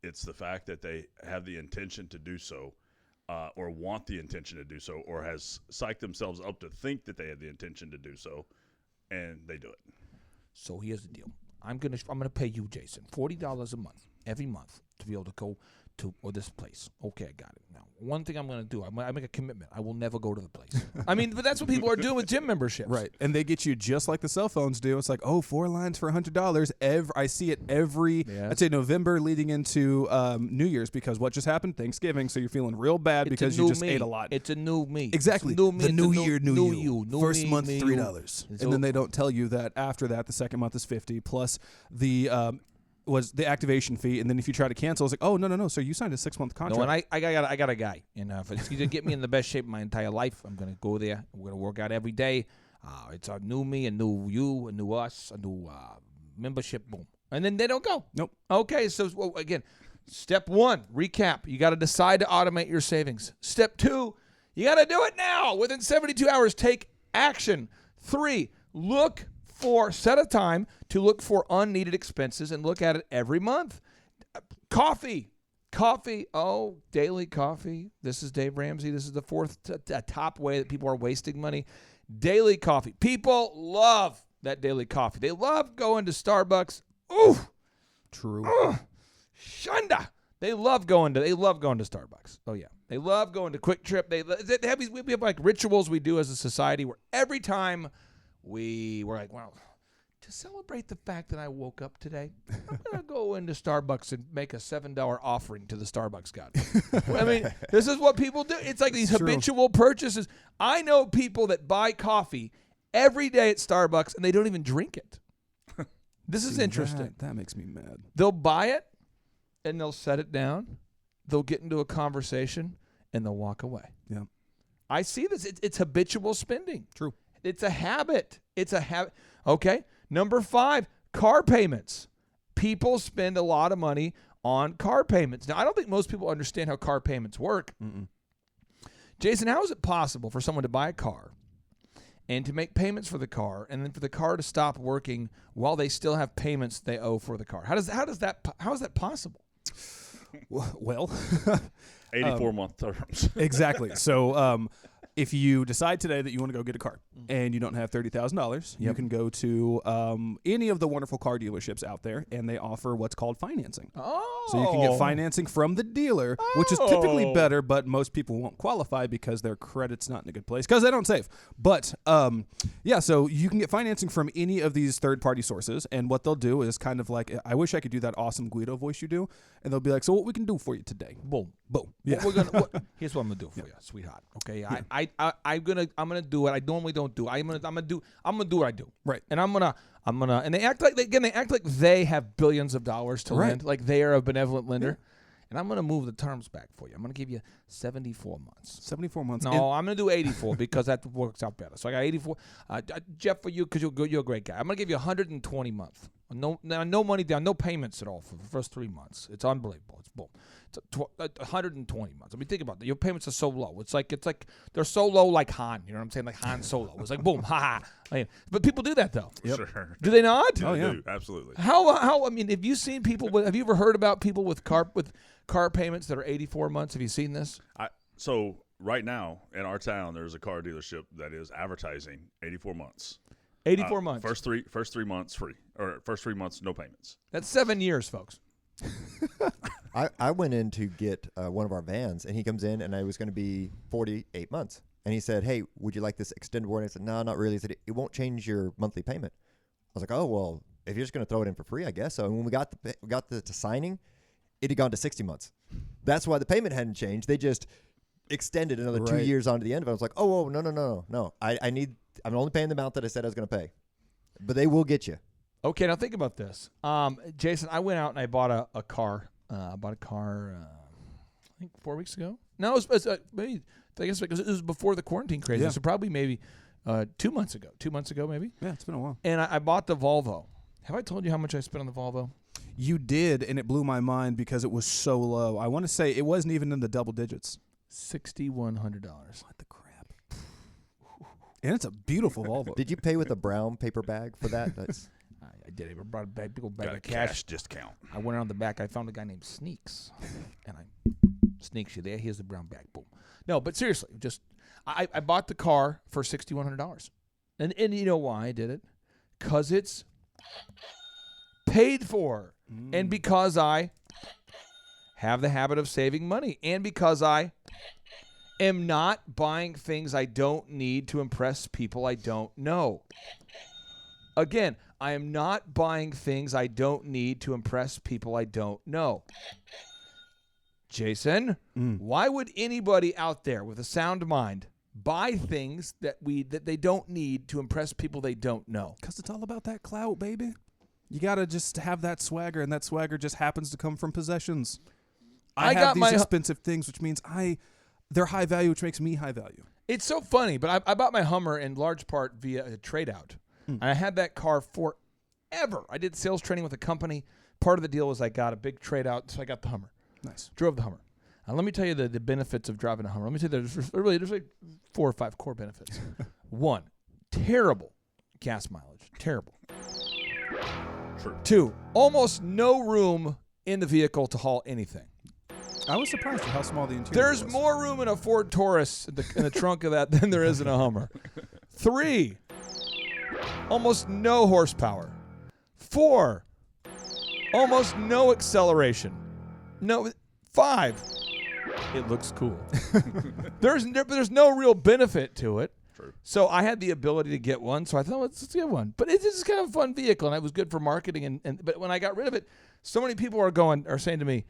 E: It's the fact that they have the intention to do so, or want the intention to do so, or has psyched themselves up to think that they have the intention to do so, and they do it.
C: So here's the deal. I'm gonna pay you, Jason, $40 a month, every month, to be able to go to this place. Okay, I got it. Now, one thing I'm going to do, I make a commitment. I will never go to the place. I mean, but that's what people are doing with gym memberships.
D: Right. And they get you just like the cell phones do. It's like, 4 lines for $100. I see it every, I'd say November leading into New Year's, because what just happened? Thanksgiving. So you're feeling real bad because you just ate a lot.
C: It's a new me.
D: Exactly.
C: New me.
D: The new year, new
C: you. New
D: First
C: me,
D: month,
C: me,
D: $3. And then they don't tell you that after that, the second month is $50 plus the was the activation fee, and then if you try to cancel, it's like, oh, no, so you signed a 6-month contract.
C: No, and I got a guy, and if it's going to get me in the best shape of my entire life, I'm going to go there. We're going to work out every day. It's a new me, a new you, a new us, a new membership, boom. And then they don't go.
D: Nope.
C: Okay, so again, step 1, recap. You got to decide to automate your savings. Step 2, you got to do it now. Within 72 hours, take action. 3, set a time to look for unneeded expenses and look at it every month. Coffee. Daily coffee. This is Dave Ramsey. This is the 4th top way that people are wasting money. Daily coffee. People love that daily coffee. They love going to Starbucks. Ooh.
D: True.
C: Shunda. They love going to Starbucks. Oh yeah. They love going to Quick Trip. We have like rituals we do as a society where every time we're like, well, to celebrate the fact that I woke up today, I'm going to go into Starbucks and make a $7 offering to the Starbucks god. I mean, this is what people do. It's like these habitual purchases. I know people that buy coffee every day at Starbucks and they don't even drink it. This is interesting.
D: That makes me mad.
C: They'll buy it and they'll set it down. They'll get into a conversation and they'll walk away.
D: Yeah.
C: I see this. It's habitual spending.
D: True.
C: It's a habit. Okay. Number 5, car payments. People spend a lot of money on car payments. Now, I don't think most people understand how car payments work.
D: Mm-mm.
C: Jason, how is it possible for someone to buy a car and to make payments for the car and then for the car to stop working while they still have payments they owe for the car? How is that possible?
D: Well,
E: 84-month terms.
D: Exactly. So if you decide today that you want to go get a car and you don't have $30,000, you can go to any of the wonderful car dealerships out there, and they offer what's called financing.
C: Oh.
D: So you can get financing from the dealer, which is typically better, but most people won't qualify because their credit's not in a good place because they don't save. But so you can get financing from any of these third-party sources, and what they'll do is kind of like, I wish I could do that awesome Guido voice you do, and they'll be like, so what we can do for you today?
C: Boom.
D: Yeah.
C: Here's what I'm gonna do for you, sweetheart. Okay, I'm gonna do what I normally don't do. I'm gonna do what I do.
D: Right.
C: And I'm gonna and they act like they have billions of dollars to lend, like they are a benevolent lender. Yeah. And I'm gonna move the terms back for you. I'm gonna give you 74 months.
D: 74 months.
C: No, I'm gonna do 84 because that works out better. So I got 84. Jeff, for you because you're a great guy. I'm gonna give you 120 months. No money down, no payments at all for the first 3 months. It's unbelievable. It's boom. It's 120 months. I mean, think about that. Your payments are so low. It's like they're so low, like Han. You know what I'm saying? Like Han Solo. It's like boom, ha ha. But people do that though.
E: Yep. Sure.
C: Do they not?
E: Oh yeah, absolutely.
C: How? I mean, have you seen people? Have you ever heard about people with car payments that are 84 months? Have you seen this?
E: So right now in our town, there's a car dealership that is advertising 84 months.
C: 84 months.
E: First three months free, or first 3 months no payments.
C: That's 7 years, folks.
F: I went in to get one of our vans, and he comes in, and I was going to be 48 months. And he said, hey, would you like this extended warranty? I said, no, not really. He said, it won't change your monthly payment. I was like, oh, well, if you're just going to throw it in for free, I guess so. And when we got the signing, it had gone to 60 months. That's why the payment hadn't changed. They just extended another 2 years onto the end of it. I was like, oh, no. I'm only paying the amount that I said I was going to pay. But they will get you.
C: Okay, now think about this. Jason, I went out and I bought a car. think 4 weeks ago. No, it was maybe, I guess because it was before the quarantine crazy.
D: Yeah.
C: So probably maybe 2 months ago. 2 months ago, maybe.
D: Yeah, it's been a while.
C: And I bought the Volvo. Have I told you how much I spent on the Volvo?
D: You did, and it blew my mind because it was so low. I want to say it wasn't even in the double digits.
C: $6,100.
D: What the crap? And it's a beautiful Volvo.
F: Did you pay with a brown paper bag for that? That's
C: I did. I brought a big old bag
E: Got a
C: of cash.
E: cash discount.
C: I went around the back. I found a guy named Sneaks, and I sneaks you there. Here's the brown bag. Boom. No, but seriously, just I bought the car for $6,100, and you know why I did it? 'Cause it's paid for, and because I have the habit of saving money, and because I am not buying things I don't need to impress people I don't know. Again, I am not buying things I don't need to impress people I don't know. Jason, why would anybody out there with a sound mind buy things that they don't need to impress people they don't know?
D: Because it's all about that clout, baby. You got to just have that swagger, and that swagger just happens to come from possessions. I have these expensive things, which means they're high value, which makes me high value.
C: It's so funny, but I bought my Hummer in large part via a trade out. And I had that car forever. I did sales training with a company. Part of the deal was I got a big trade out, so I got the Hummer.
D: Nice.
C: Drove the Hummer. Now, let me tell you the benefits of driving a Hummer. Let me tell you there's like 4 or 5 core benefits. 1, terrible gas mileage. Terrible.
E: True.
C: 2, almost no room in the vehicle to haul anything.
D: I was surprised at how small the interior
C: There's
D: was.
C: more room in a Ford Taurus in the trunk of that than there is in a Hummer. 3, almost no horsepower. 4, almost no acceleration. 5, it looks cool. There's no real benefit to it.
E: True.
C: So I had the ability to get one, so I thought, let's get one. But it's just kind of a fun vehicle, and it was good for marketing. But when I got rid of it, so many people are saying to me,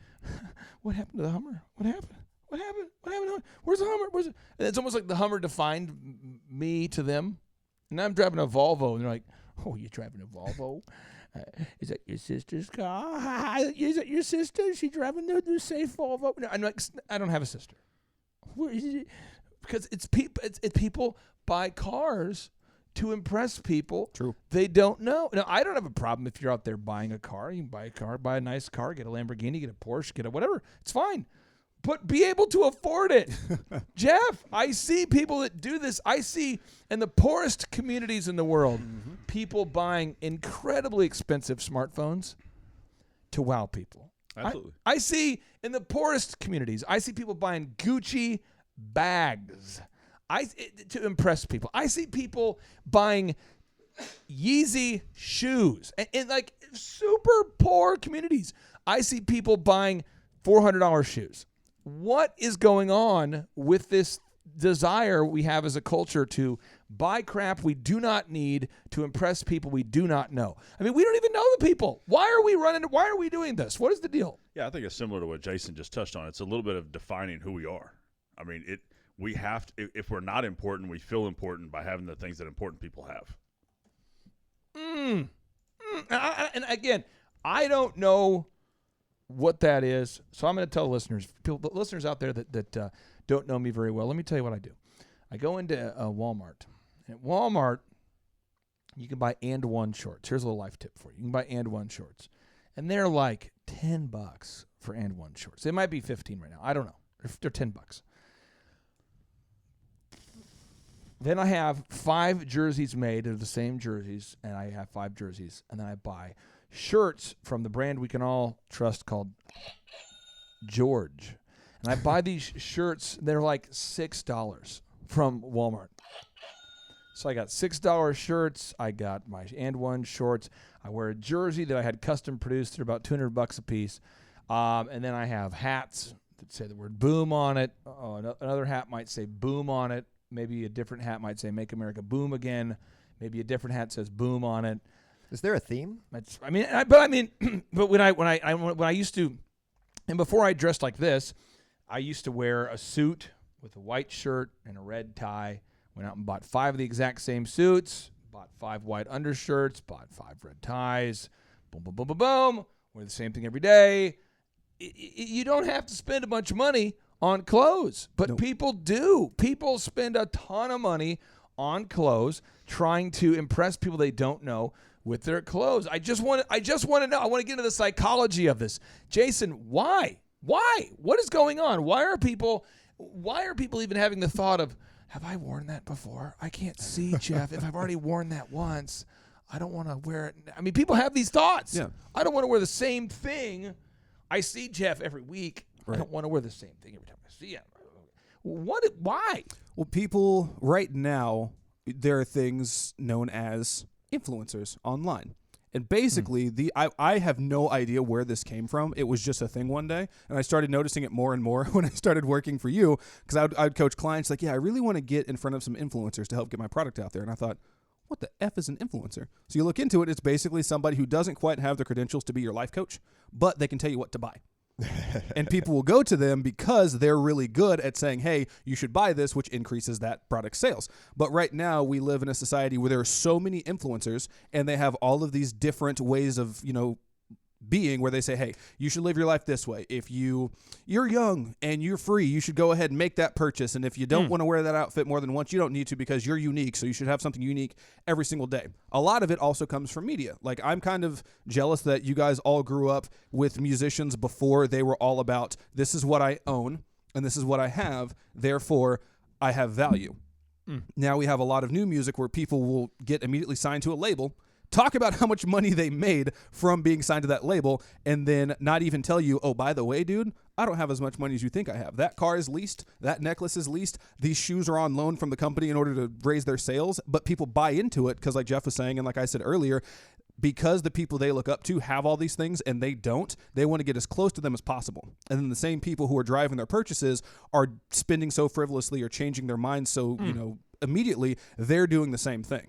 C: "What happened to the Hummer? What happened? What happened? What happened to it? Where's the Hummer? Where's it?" And it's almost like the Hummer defined me to them. And I'm driving a Volvo, and they're like, "Oh, you're driving a Volvo? Is that your sister's car? Is that your sister? Is she driving the safe Volvo?" No, I'm like, I don't have a sister. Where is it? Because it's people buy cars to impress people.
D: True.
C: They don't know. Now, I don't have a problem if you're out there buying a car. You can buy a car, buy a nice car, get a Lamborghini, get a Porsche, get a whatever. It's fine. But be able to afford it. Jeff, I see people that do this. I see in the poorest communities in the world, people buying incredibly expensive smartphones to wow people.
E: Absolutely.
C: I see in the poorest communities, I see people buying Gucci bags to impress people. I see people buying Yeezy shoes in like super poor communities. I see people buying $400 shoes. What is going on with this desire we have as a culture to buy crap we do not need to impress people we do not know? I mean, we don't even know the people. Why are we doing this? What is the deal?
E: Yeah, I think it's similar to what Jason just touched on. It's a little bit of defining who we are. I mean, we have to, if we're not important, we feel important by having the things that important people have.
C: And again, I don't know what that is, so I'm going to tell listeners out there that don't know me very well. Let me tell you what I do. I go into Walmart. At Walmart, you can buy and one shorts. Here's a little life tip for you. You can buy and one shorts, and they're like $10 for and one shorts. They might be 15 right now. I don't know. They're $10. Then I have 5 jerseys made of the same jerseys, and I have 5 jerseys, and then I buy shirts from the brand we can all trust called George. And I buy these shirts, they're like $6 from Walmart. So I got $6 shirts, I got my and one shorts, I wear a jersey that I had custom produced, they're about $200 a piece. And then I have hats that say the word boom on it. Another hat might say boom on it. Maybe a different hat might say Make America Boom Again. Maybe a different hat says boom on it.
F: Is there a theme?
C: But when I used to, and before I dressed like this, I used to wear a suit with a white shirt and a red tie. Went out and bought 5 of the exact same suits, bought 5 white undershirts, bought 5 red ties, boom, boom, boom, boom, boom. Wear the same thing every day. you don't have to spend a bunch of money on clothes, but people do. People spend a ton of money on clothes trying to impress people they don't know with their clothes. I just want to know. I want to get into the psychology of this. Jason, why? What is going on? Why are people even having the thought of, have I worn that before? I can't see, Jeff. If I've already worn that once, I don't want to wear it. I mean, people have these thoughts.
D: Yeah.
C: I don't want to wear the same thing. I see Jeff every week. Right. I don't want to wear the same thing every time I see him. Why?
D: Well, people right now, there are things known as influencers online. And basically, I have no idea where this came from. It was just a thing one day, and I started noticing it more and more when I started working for you, because I'd coach clients like, yeah, I really want to get in front of some influencers to help get my product out there. And I thought, what the F is an influencer? So you look into it, it's basically somebody who doesn't quite have the credentials to be your life coach, but they can tell you what to buy. And people will go to them because they're really good at saying, hey, you should buy this, which increases that product sales. But right now we live in a society where there are so many influencers, and they have all of these different ways of, being, where they say, hey, you should live your life this way. If you're young and you're free, you should go ahead and make that purchase. And if you don't want to wear that outfit more than once, you don't need to, because you're unique. So you should have something unique every single day. A lot of it also comes from media. Like, I'm kind of jealous that you guys all grew up with musicians before they were all about, this is what I own and this is what I have, therefore I have value. Now we have a lot of new music where people will get immediately signed to a label, talk about how much money they made from being signed to that label, and then not even tell you, oh, by the way, dude, I don't have as much money as you think I have. That car is leased. That necklace is leased. These shoes are on loan from the company in order to raise their sales. But people buy into it because, like Jeff was saying, and like I said earlier, because the people they look up to have all these things and they don't, they want to get as close to them as possible. And then the same people who are driving their purchases are spending so frivolously or changing their minds so, immediately, they're doing the same thing.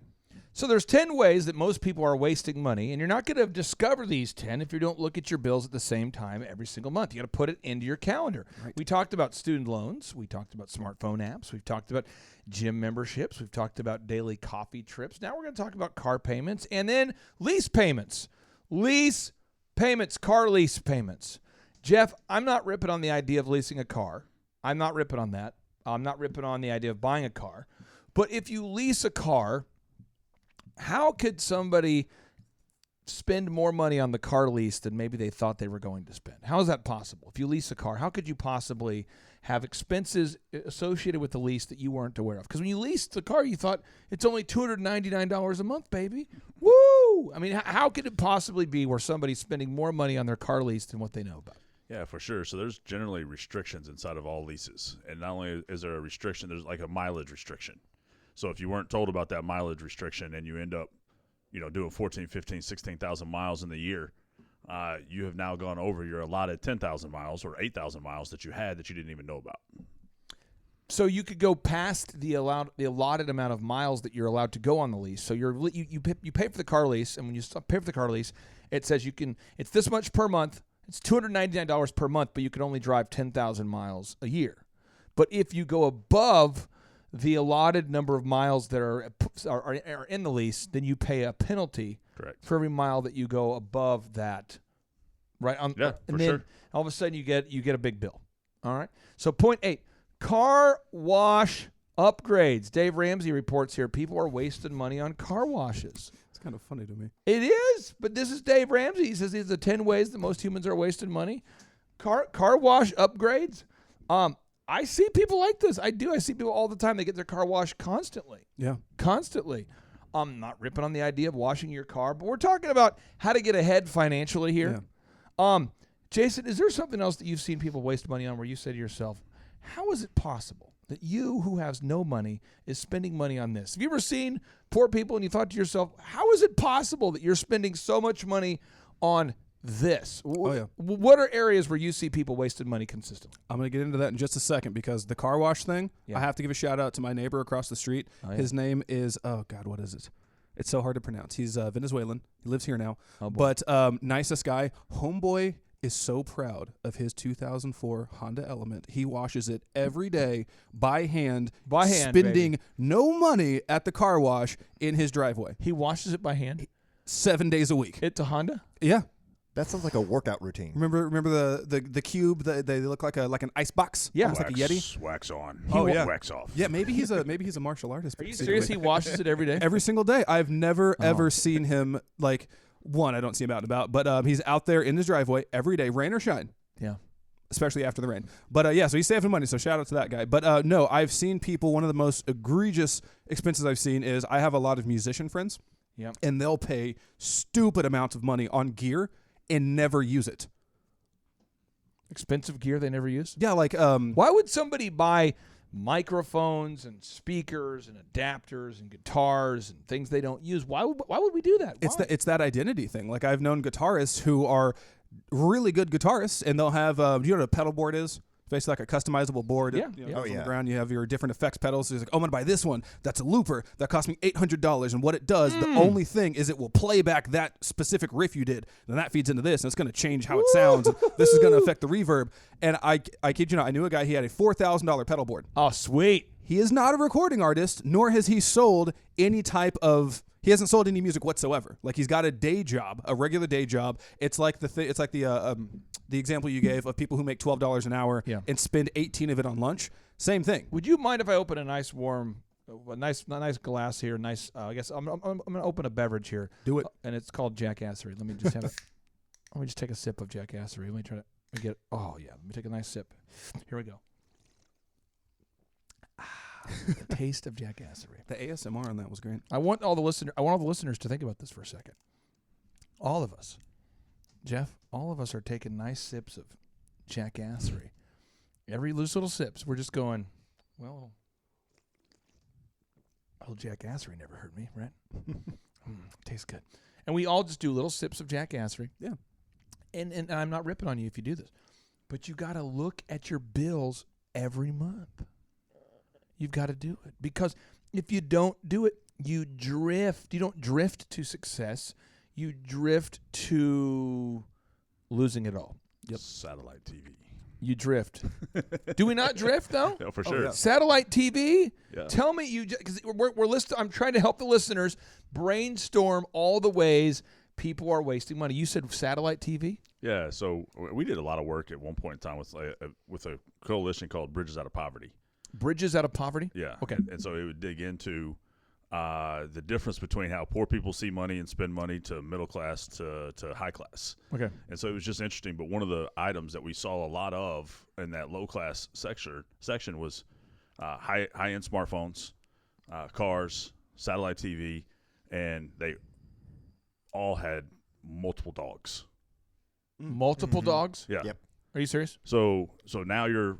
C: So there's 10 ways that most people are wasting money, and you're not going to discover these 10 if you don't look at your bills at the same time every single month. You got to put it into your calendar. Right. We talked about student loans. We talked about smartphone apps. We've talked about gym memberships. We've talked about daily coffee trips. Now we're going to talk about car payments and then lease payments. Lease payments, car lease payments. Jeff, I'm not ripping on the idea of leasing a car. I'm not ripping on that. I'm not ripping on the idea of buying a car. But if you lease a car, how could somebody spend more money on the car lease than maybe they thought they were going to spend? How is that possible? If you lease a car, how could you possibly have expenses associated with the lease that you weren't aware of? Because when you leased the car, you thought it's only $299 a month, baby. Woo! I mean, how could it possibly be where somebody's spending more money on their car lease than what they know about?
E: Yeah, for sure. So there's generally restrictions inside of all leases. And not only is there a restriction, there's like a mileage restriction. So if you weren't told about that mileage restriction and you end up, doing 14, 15, 16,000 miles in the year, you have now gone over your allotted 10,000 miles or 8,000 miles that you had that you didn't even know about.
C: So you could go past the allotted amount of miles that you're allowed to go on the lease. So you pay for the car lease, and when you pay for the car lease, it says it's this much per month. It's $299 per month, but you can only drive 10,000 miles a year. But if you go above the allotted number of miles that are in the lease, then you pay a penalty.
E: Correct.
C: For every mile that you go above that. Right?
E: Yeah,
C: and
E: for
C: then
E: sure.
C: all of a sudden you get a big bill. All right? So point 8, car wash upgrades. Dave Ramsey reports here people are wasting money on car washes.
D: It's kind of funny to me.
C: It is, but this is Dave Ramsey. He says these are the 10 ways that most humans are wasting money. Car wash upgrades. I see people like this. I do. I see people all the time. They get their car washed constantly.
D: Yeah.
C: Constantly. I'm not ripping on the idea of washing your car, but we're talking about how to get ahead financially here. Yeah. Jason, is there something else that you've seen people waste money on where you say to yourself, how is it possible that you who has no money is spending money on this? Have you ever seen poor people and you thought to yourself, how is it possible that you're spending so much money on this?
D: Oh, yeah.
C: What are areas where you see people wasting money consistently?
D: I'm going to get into that in just a second, because the car wash thing, I have to give a shout out to my neighbor across the street. Oh, yeah. His name is, what is it? It's so hard to pronounce. He's Venezuelan. He lives here now. Oh, but nicest guy. Homeboy is so proud of his 2004 Honda Element. He washes it every day by hand, spending baby. No money at the car wash in his driveway.
C: He washes it by hand?
D: 7 days a week.
C: It's a Honda?
D: Yeah.
F: That sounds like a workout routine.
D: Remember the cube? They look like an ice box.
C: Yeah.
D: Almost like a Yeti.
E: Wax on. Wax off.
D: Yeah, maybe he's a martial artist.
C: Are you serious? He washes it every day?
D: Every single day. I've never ever seen him like one. I don't see him out and about, but he's out there in his driveway every day, rain or shine.
C: Yeah.
D: Especially after the rain. But so he's saving money, so shout out to that guy. But no, I've seen people, one of the most egregious expenses I've seen is I have a lot of musician friends.
C: Yeah.
D: And they'll pay stupid amounts of money on gear and never use it.
C: Expensive gear they never use?
D: Yeah, like
C: Why would somebody buy microphones and speakers and adapters and guitars and things they don't use? Why would we do that?
D: it's that identity thing. Like I've known guitarists who are really good guitarists, and they'll have you know what a pedal board is? Basically like a customizable board.
C: Yeah,
D: You know,
C: yeah.
D: goes on the ground. You have your different effects pedals. So he's like, oh, I'm going to buy this one. That's a looper. That cost me $800. And what it does, the only thing is it will play back that specific riff you did. And that feeds into this. And it's going to change how it sounds. And this is going to affect the reverb. And I kid you not, I knew a guy, he had a $4,000 pedal board.
C: Oh, sweet.
D: He is not a recording artist, nor has he sold any type of... He hasn't sold any music whatsoever. Like he's got a day job, a regular day job. It's like the example you gave of people who make $12 an hour and spend 18 of it on lunch. Same thing.
C: Would you mind if I open a nice warm, a nice glass here? Nice. I guess I'm going to open a beverage here.
D: Do it.
C: And it's called Jackassery. Let me just have it. Let me just take a sip of Jackassery. Let me try to get. Oh yeah. Let me take a nice sip. Here we go. The taste of Jackassery.
D: The ASMR on that was great.
C: I want all the listeners to think about this for a second. All of us, Jeff, all of us are taking nice sips of Jackassery. Every loose little sips, we're just going, well, old Jackassery never hurt me, right? Tastes good. And we all just do little sips of Jackassery.
D: Yeah.
C: And I'm not ripping on you if you do this, but you got to look at your bills every month. You've got to do it, because if you don't do it, you drift. You don't drift to success. You drift to losing it all.
E: Yep. Satellite TV.
C: You drift. Do we not drift though?
E: Yeah, for sure.
D: yeah.
C: Satellite TV.
E: Yeah.
C: Tell me because we're I'm trying to help the listeners brainstorm all the ways people are wasting money. You said satellite TV.
E: Yeah. So we did a lot of work at one point in time with a coalition called Bridges Out of Poverty.
C: Bridges Out of Poverty?
E: Yeah.
C: Okay.
E: And so it would dig into the difference between how poor people see money and spend money to middle class to high class.
C: Okay.
E: And so it was just interesting. But one of the items that we saw a lot of in that low class section was high end smartphones, cars, satellite TV, and they all had multiple dogs.
C: Multiple dogs?
E: Yeah.
F: Yep.
C: Are you serious?
E: So now you're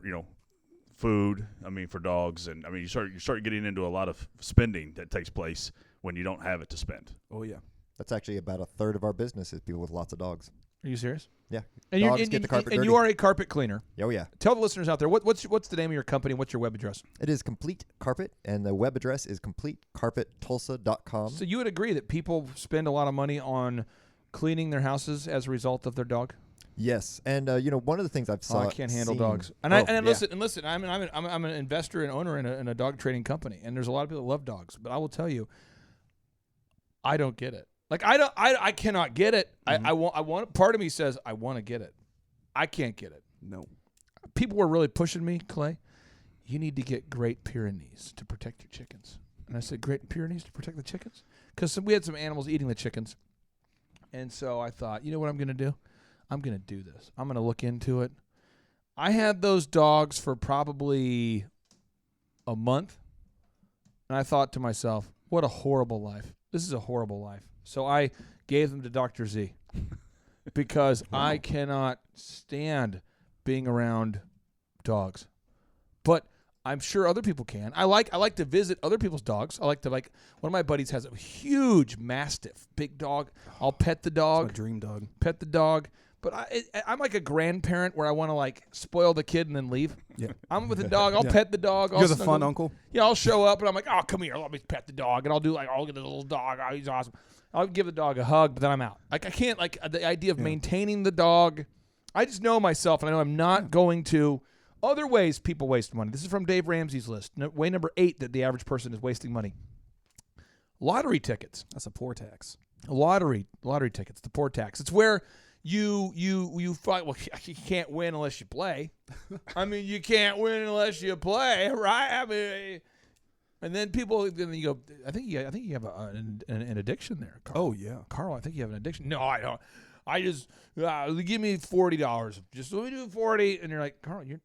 E: food, for dogs, and you start getting into a lot of spending that takes place when you don't have it to spend.
D: Oh, yeah.
F: That's actually about a third of our business is people with lots of dogs.
C: Are you serious?
F: Yeah.
C: And
F: Dogs get the carpet
C: and
F: dirty.
C: you are a carpet cleaner.
F: Oh, yeah.
C: Tell the listeners out there what's the name of your company? What's your web address?
F: It is Complete Carpet, and the web address is completecarpettulsa.com.
C: So you would agree that people spend a lot of money on cleaning their houses as a result of their dog?
F: Yes, and one of the things I've
C: Oh,
F: saw.
C: I can't handle
F: seen-
C: dogs. And
F: Oh,
C: and
F: yeah.
C: listen. I'm an investor and owner in a dog trading company, and there's a lot of people that love dogs. But I will tell you, I don't get it. Like I cannot get it. I want. Part of me says I want to get it. I can't get it.
D: No.
C: People were really pushing me, Clay. You need to get Great Pyrenees to protect your chickens. And I said, Great Pyrenees to protect the chickens? Because we had some animals eating the chickens. And so I thought, you know what I'm going to do? I'm going to do this. I'm going to look into it. I had those dogs for probably a month. And I thought to myself, what a horrible life. This is a horrible life. So I gave them to Dr. Z because I cannot stand being around dogs. But I'm sure other people can. I like to visit other people's dogs. One of my buddies has a huge Mastiff, big dog. I'll pet the dog.
D: It's my dream dog.
C: Pet the dog. But I'm like a grandparent where I want to spoil the kid and then leave.
D: Yeah.
C: I'm with the dog. I'll
D: Yeah.
C: pet the dog.
D: You're
C: I'll
D: the
C: snuggle.
D: fun uncle.
C: Yeah, I'll show up and I'm like, oh, come here. Let me pet the dog. And I'll do I'll get the little dog. Oh, he's awesome. I'll give the dog a hug, but then I'm out. I can't, the idea of maintaining the dog. I just know myself, and I know I'm not going to. Other ways people waste money. This is from Dave Ramsey's list. Way number 8 that the average person is wasting money. Lottery tickets.
D: That's a poor tax.
C: Lottery tickets, the poor tax. It's where you fight. Well, you can't win unless you play. I mean, you can't win unless you play, right? I mean, and then you go. I think you have an addiction there, Carl.
D: Oh yeah,
C: Carl. I think you have an addiction. No, I don't. I just give me $40. Just let me do 40, and you're like, Carl, you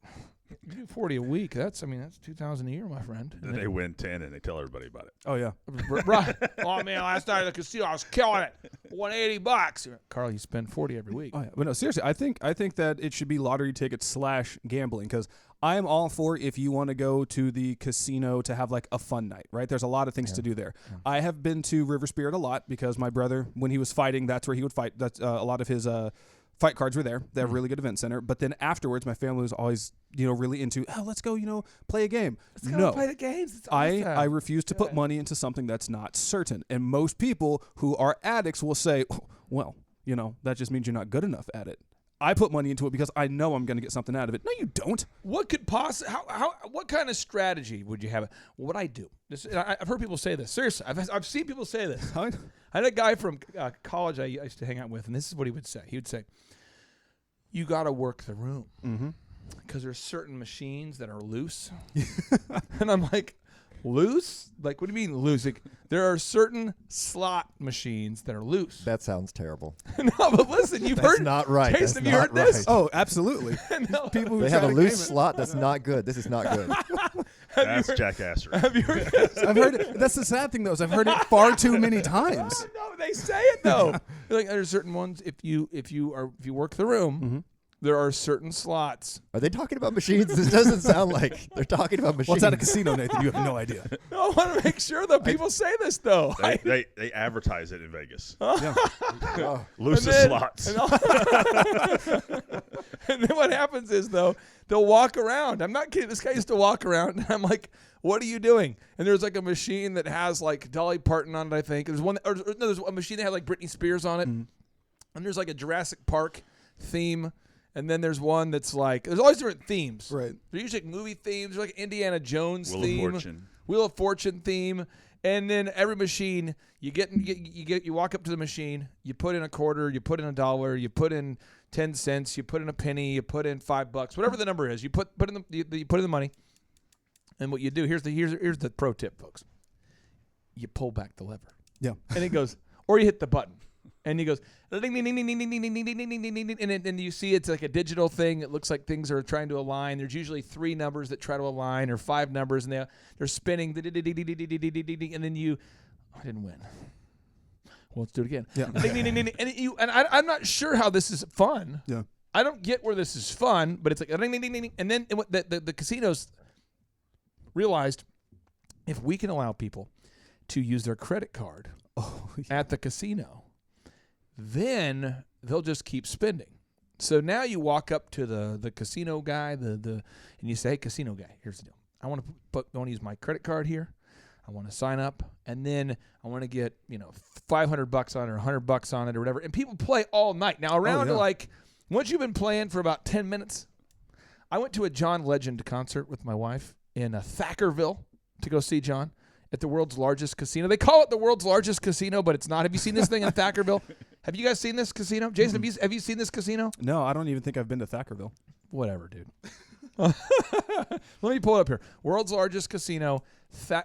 C: do 40 a week. That's $2,000 a year, my friend.
E: Then they win 10 and they tell everybody about it.
D: oh yeah.
C: Right. Oh man, last night at the casino, I was killing it. Won $80. Carl, you spend 40 every week.
D: Oh yeah, but no, seriously, I think that it should be lottery tickets / gambling, because I am all for if you want to go to the casino to have like a fun night, right? There's a lot of things to do there. Yeah. I have been to River Spirit a lot because my brother, when he was fighting, that's where he would fight. That's a lot of his fight cards were there. They have a really good event center. But then afterwards, my family was always, really into, let's go, play a game.
C: Let's go play the games. It's awesome.
D: I refuse to put money into something that's not certain. And most people who are addicts will say, well, that just means you're not good enough at it. I put money into it because I know I'm going to get something out of it. No, you don't.
C: What could what kind of strategy would you have? What I do? I've heard people say this. Seriously, I've seen people say this. I had a guy from college I used to hang out with, and this is what he would say. He would say, "You got to work the room because there's certain machines that are loose." And I'm like, loose? Like, what do you mean loose? Like, there are certain slot machines that are loose.
F: That sounds terrible.
C: No, but listen, you've heard.
F: That's not right.
C: Jason,
F: That's
C: have you
F: not
C: heard this?
F: right.
D: Oh, absolutely.
C: No.
D: People who
F: They
D: try
F: have a
D: to
F: loose
D: game it.
F: slot. That's not good. This is not good.
E: That's jackassery.
C: Have you heard this?
D: I've heard it. That's the sad thing, though, is I've heard it far too many times.
C: No, they say it though. Like, there's certain ones. If you work the room, there are certain slots.
F: Are they talking about machines? This doesn't sound like they're talking about machines.
D: Well, it's at a casino, Nathan. You have no idea.
C: I want to make sure though. People say this though.
E: They advertise it in Vegas.
D: Yeah.
F: Oh.
E: Loosest slots.
C: And then what happens is though, they'll walk around. I'm not kidding. This guy used to walk around, and I'm like, "What are you doing?" And there's like a machine that has like Dolly Parton on it. I think there's one. There's a machine that had like Britney Spears on it, and there's like a Jurassic Park theme. And then there's one that's like, there's always different themes.
D: Right.
C: They're usually like movie themes. There's like Indiana Jones
E: Wheel
C: theme.
E: of Fortune.
C: Wheel of Fortune theme. And then every machine, you walk up to the machine, you put in a quarter, you put in $1, you put in 10 cents, you put in a penny, you put in $5, whatever the number is. You put in the money. And what you do, here's the pro tip, folks. You pull back the lever.
D: Yeah.
C: And it goes, or you hit the button. And he goes, ding, ding, ding, ding, ding, ding, ding, ding, ding, ding, ding, ding, and then you see it's like a digital thing. It looks like things are trying to align. There's usually 3 numbers that try to align, or 5 numbers, and they're spinning. And then I didn't win. Well, let's do it again.
D: Yeah.
C: And I'm not sure how this is fun.
D: Yeah.
C: I don't get where this is fun, but it's like ding, ding, ding, ding, and then the casinos realized if we can allow people to use their credit card at the casino, then they'll just keep spending. So now you walk up to the casino guy, and you say, "Hey, casino guy, here's the deal. I want to use my credit card here. I want to sign up, and then I want to get $500 on it or $100 on it or whatever." And people play all night. Now around like once you've been playing for about 10 minutes, I went to a John Legend concert with my wife in Thackerville to go see John at the world's largest casino. They call it the world's largest casino, but it's not. Have you seen this thing in Thackerville? Have you guys seen this casino? Jason, have you seen this casino?
D: No, I don't even think I've been to Thackerville.
C: Whatever, dude. Let me pull it up here. World's largest casino.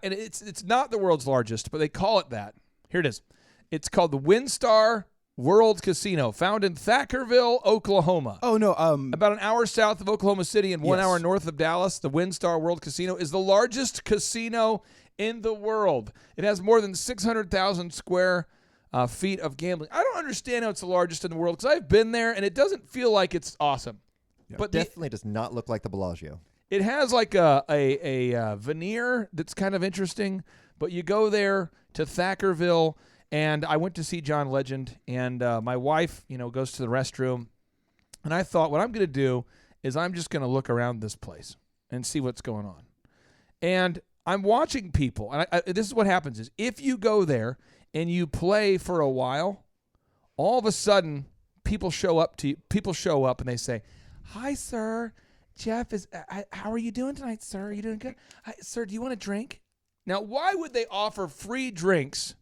C: And it's not the world's largest, but they call it that. Here it is. It's called the WinStar World Casino, found in Thackerville, Oklahoma.
D: Oh, no.
C: About an hour south of Oklahoma City and 1 hour north of Dallas, the WinStar World Casino is the largest casino in the world. It has more than 600,000 square feet of gambling. I don't understand how it's the largest in the world because I've been there and it doesn't feel like it's awesome.
F: Yeah.
C: But
F: Definitely does not look like the Bellagio.
C: It has like a veneer that's kind of interesting, but you go there to Thackerville, and I went to see John Legend, and my wife, goes to the restroom, and I thought what I'm going to do is I'm just going to look around this place and see what's going on. And I'm watching people, and this is what happens is if you go there and you play for a while, all of a sudden people show up and they say, "Hi, sir. Jeff how are you doing tonight, sir? Are you doing good? Hi, sir, do you want a drink?" Now, why would they offer free drinks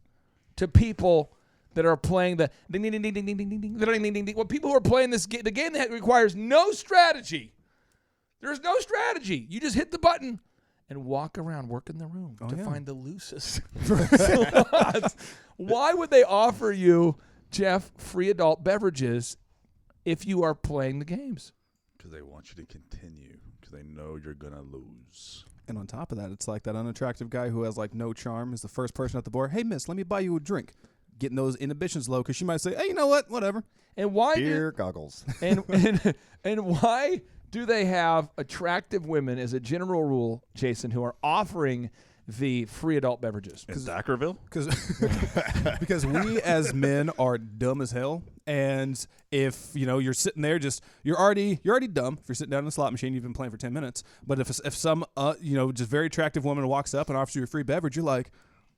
C: to people that are playing the ding ding ding ding ding ding ding ding ding ding ding ding. Well, people who are playing this game, the game that requires no strategy. There's no strategy. You just hit the button and walk around, work in the room to find the loosest slots. Why would they offer you, Jeff, free adult beverages if you are playing the games?
E: Because they want you to continue, because they know you're going to lose.
D: And on top of that, it's like that unattractive guy who has like no charm is the first person at the bar. Hey, miss, let me buy you a drink. Getting those inhibitions low because she might say, hey, you know what? Whatever.
C: And why
F: Beer goggles.
C: And why do they have attractive women as a general rule, Jason, who are offering the free adult beverages?
E: In Dackerville?
D: Because we as men are dumb as hell. And if, you're sitting there you're already dumb. If you're sitting down in the slot machine, you've been playing for 10 minutes. But if some, just very attractive woman walks up and offers you a free beverage, you're like,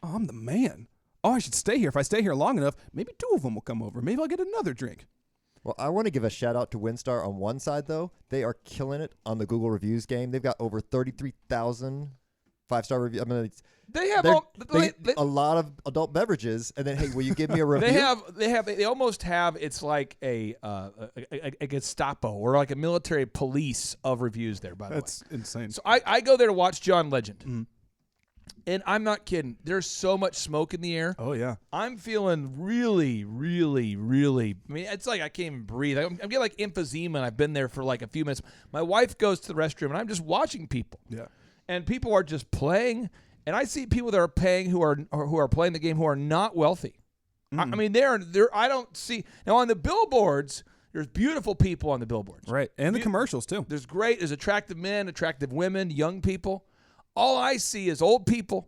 D: oh, I'm the man. Oh, I should stay here. If I stay here long enough, maybe 2 of them will come over. Maybe I'll get another drink.
F: Well, I want to give a shout out to WinStar on one side, though. They are killing it on the Google reviews game. They've got over 33,000 5-star reviews. I mean,
C: They have
F: a lot of adult beverages, and then, hey, will you give me a review?
C: They almost have, it's like a Gestapo or like a military police of reviews there, by the way.
D: That's insane.
C: So I go there to watch John Legend. Mm-hmm. And I'm not kidding. There's so much smoke in the air.
D: Oh, yeah.
C: I'm feeling really, really, really. I mean, it's like I can't even breathe. I'm getting like emphysema, and I've been there for like a few minutes. My wife goes to the restroom, and I'm just watching people.
D: Yeah.
C: And people are just playing. And I see people that are paying who are playing the game who are not wealthy. I mean, they're. I don't see now on the billboards. There's beautiful people on the billboards,
D: right? And the commercials too.
C: There's attractive men, attractive women, young people. All I see is old people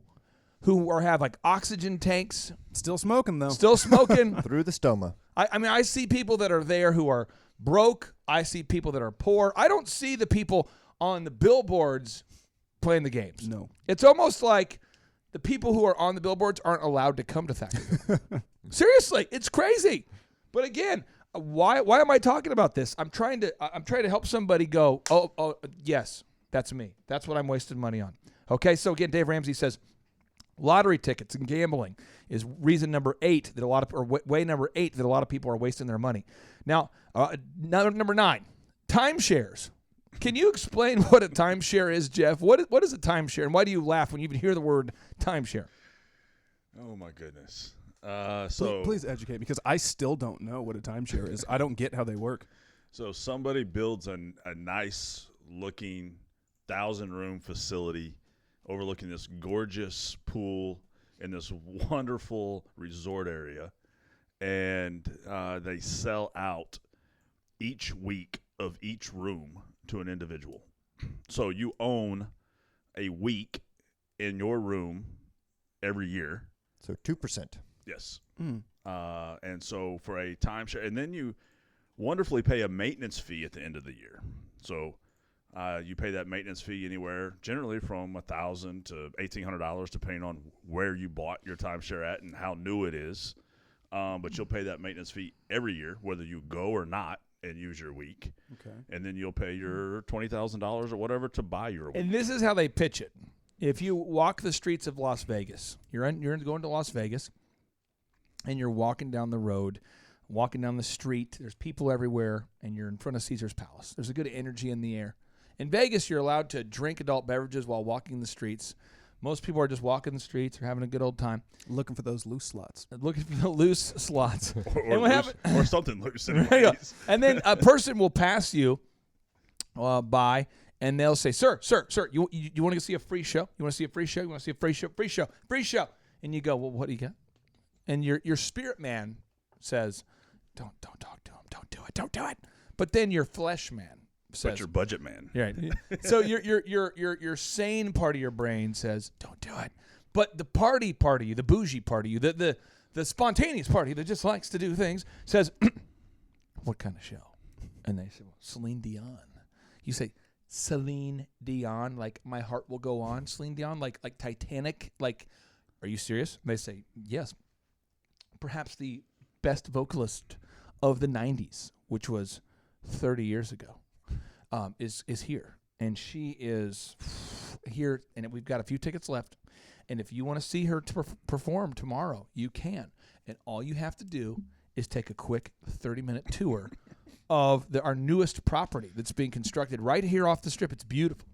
C: who have like oxygen tanks.
D: Still smoking, though.
C: Still smoking.
F: Through the stoma.
C: I mean, I see people that are there who are broke. I see people that are poor. I don't see the people on the billboards playing the games.
D: No.
C: It's almost like the people who are on the billboards aren't allowed to come to Thackerville. Seriously, it's crazy. But again, why am I talking about this? I'm trying to help somebody go, oh, yes, that's me. That's what I'm wasting money on. Okay, so again, Dave Ramsey says lottery tickets and gambling is reason number 8 that way number 8 that a lot of people are wasting their money. Now, number 9, timeshares. Can you explain what a timeshare is, Jeff? What is a timeshare, and why do you laugh when you even hear the word timeshare?
E: Oh my goodness!
D: Please educate me, because I still don't know what a timeshare is. I don't get how they work.
E: So somebody builds a nice looking 1,000-room facility overlooking this gorgeous pool in this wonderful resort area, and they sell out each week of each room to an individual. So you own a week in your room every year.
F: So 2%.
E: Yes. And so for a timeshare, and then you wonderfully pay a maintenance fee at the end of the year. So you pay that maintenance fee anywhere, generally from $1,000 to $1,800, depending on where you bought your timeshare at and how new it is. But you'll pay that maintenance fee every year, whether you go or not and use your week. Okay. And then you'll pay your $20,000 or whatever to buy your week.
C: And this is how they pitch it. If you walk the streets of Las Vegas, you're going to Las Vegas, and you're walking down the road, walking down the street, there's people everywhere, and you're in front of Caesar's Palace. There's a good energy in the air. In Vegas, you're allowed to drink adult beverages while walking the streets. Most people are just walking the streets or having a good old time.
D: Looking for those loose slots.
C: Looking for the loose slots.
E: or something loose.
C: And then a person will pass you by, and they'll say, sir, you want to see a free show? You want to see a free show? You want to see a free show? Free show. And you go, well, what do you got? And your spirit man says, don't talk to him. Don't do it. But then your flesh man says,
E: but your budget man.
C: Right. So your sane part of your brain says, don't do it. But the party part of you, the bougie part of you, the spontaneous part of you that just likes to do things says, what kind of show? And they say, well, Celine Dion. You say, Celine Dion, like my heart will go on. Celine Dion, like Titanic, like, are you serious? And they say, yes. Perhaps the best vocalist of the 90s, which was 30 years ago. Is here, and she is here, and we've got a few tickets left, And if you want to see her perform tomorrow, you can. And all you have to do is take a quick 30-minute tour of our newest property that's being constructed right here off the strip. It's beautiful.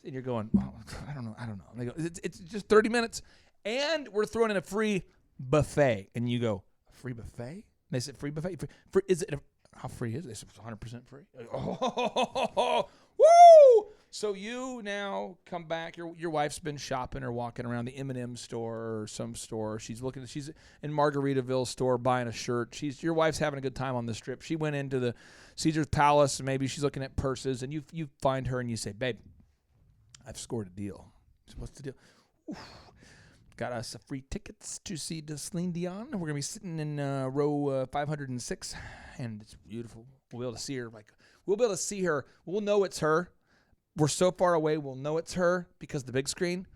C: And you're going, well, I don't know. And they go, it's just 30 minutes. And we're throwing in a free buffet. And you go, a free buffet? And they said, free buffet? Free, is it how free is it? They said, it's 100% free. Oh, woo! So you now come back. Your wife's been shopping or walking around the M&M store or some store. She's in Margaritaville store buying a shirt. Your wife's having a good time on the strip. She went into the Caesar's Palace, and maybe she's looking at purses, and you find her and you say, babe, I've scored a deal. What's the deal? Oof. Got us free tickets to see Celine Dion. We're going to be sitting in row 506, and it's beautiful. We'll be able to see her. We'll be able to see her. We'll know it's her. We're so far away, we'll know it's her because of the big screen,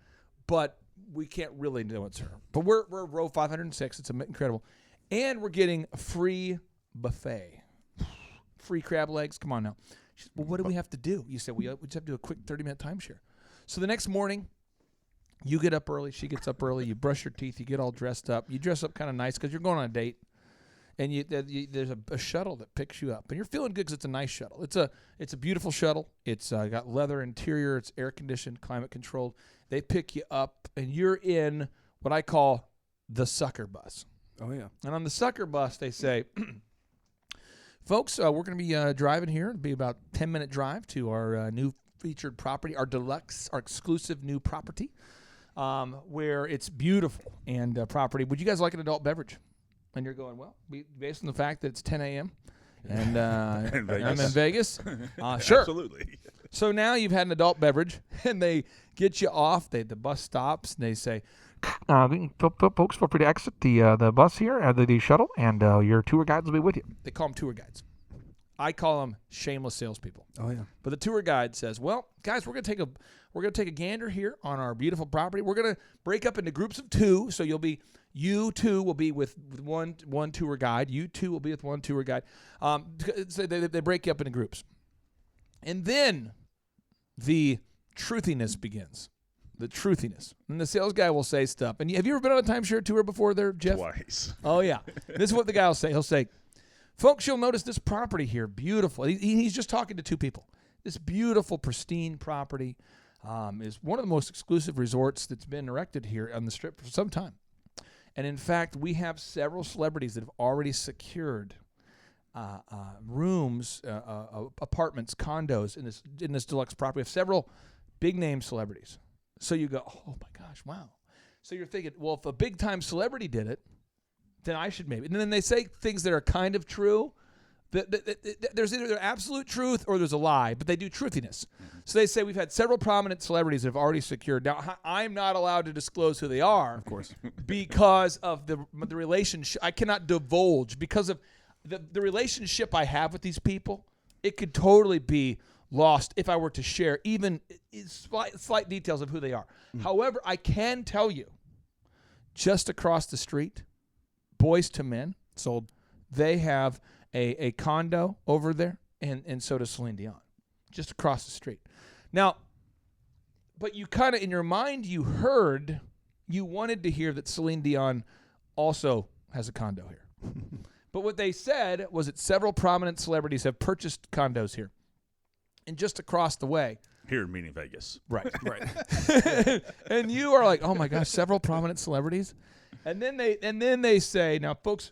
C: but we can't really know it's her. But we're row 506. It's incredible. And we're getting a free buffet. Free crab legs. Come on now. She said, well, what do we have to do? You said, we just have to do a quick 30-minute timeshare. So the next morning, you get up early. She gets up early. You brush your teeth. You get all dressed up. You dress up kind of nice because you're going on a date. And there's a shuttle that picks you up. And you're feeling good because it's a nice shuttle. It's a beautiful shuttle. It's got leather interior. It's air-conditioned, climate-controlled. They pick you up, and you're in what I call the sucker bus.
D: Oh, yeah.
C: And on the sucker bus, they say, folks, we're going to be driving here. It'll be about a 10-minute drive to our new featured property, our deluxe, our exclusive new property, where it's beautiful and property. Would you guys like an adult beverage? And you're going, well, based on the fact that it's 10 a.m. and I'm in Vegas, sure.
E: Absolutely.
C: So now you've had an adult beverage, and they get you off. The bus stops, and they say, folks, feel free to exit the bus here, the shuttle, and your tour guides will be with you. They call them tour guides. I call them shameless salespeople.
D: Oh, yeah.
C: But the tour guide says, well, guys, we're gonna take a gander here on our beautiful property. We're gonna break up into groups of two, so you two will be with one tour guide. You two will be with one tour guide. So they break you up into groups. And then the truthiness begins. The truthiness. And the sales guy will say stuff. And have you ever been on a timeshare tour before there, Jeff?
E: Twice.
C: Oh, yeah. This is what the guy will say. He'll say, folks, you'll notice this property here, beautiful. He's just talking to two people. This beautiful, pristine property is one of the most exclusive resorts that's been erected here on the Strip for some time. And in fact, we have several celebrities that have already secured rooms, apartments, condos in this deluxe property. We have several big-name celebrities. So you go, oh, my gosh, wow. So you're thinking, well, if a big-time celebrity did it, then I should maybe. And then they say things that are kind of true. There's either absolute truth or there's a lie, but they do truthiness. Mm-hmm. So they say we've had several prominent celebrities that have already secured. Now, I'm not allowed to disclose who they are.
D: Of course.
C: Because of the relationship. I cannot divulge because of the relationship I have with these people. It could totally be lost if I were to share even slight details of who they are. Mm. However, I can tell you, just across the street, Boys to Men sold. They have a condo over there, and so does Celine Dion, just across the street. Now, but you kind of, in your mind, you wanted to hear that Celine Dion also has a condo here. But what they said was that several prominent celebrities have purchased condos here. And just across the way.
E: Here, meaning Vegas.
C: Right. And you are like, oh my gosh, several prominent celebrities? And then they say, now, folks,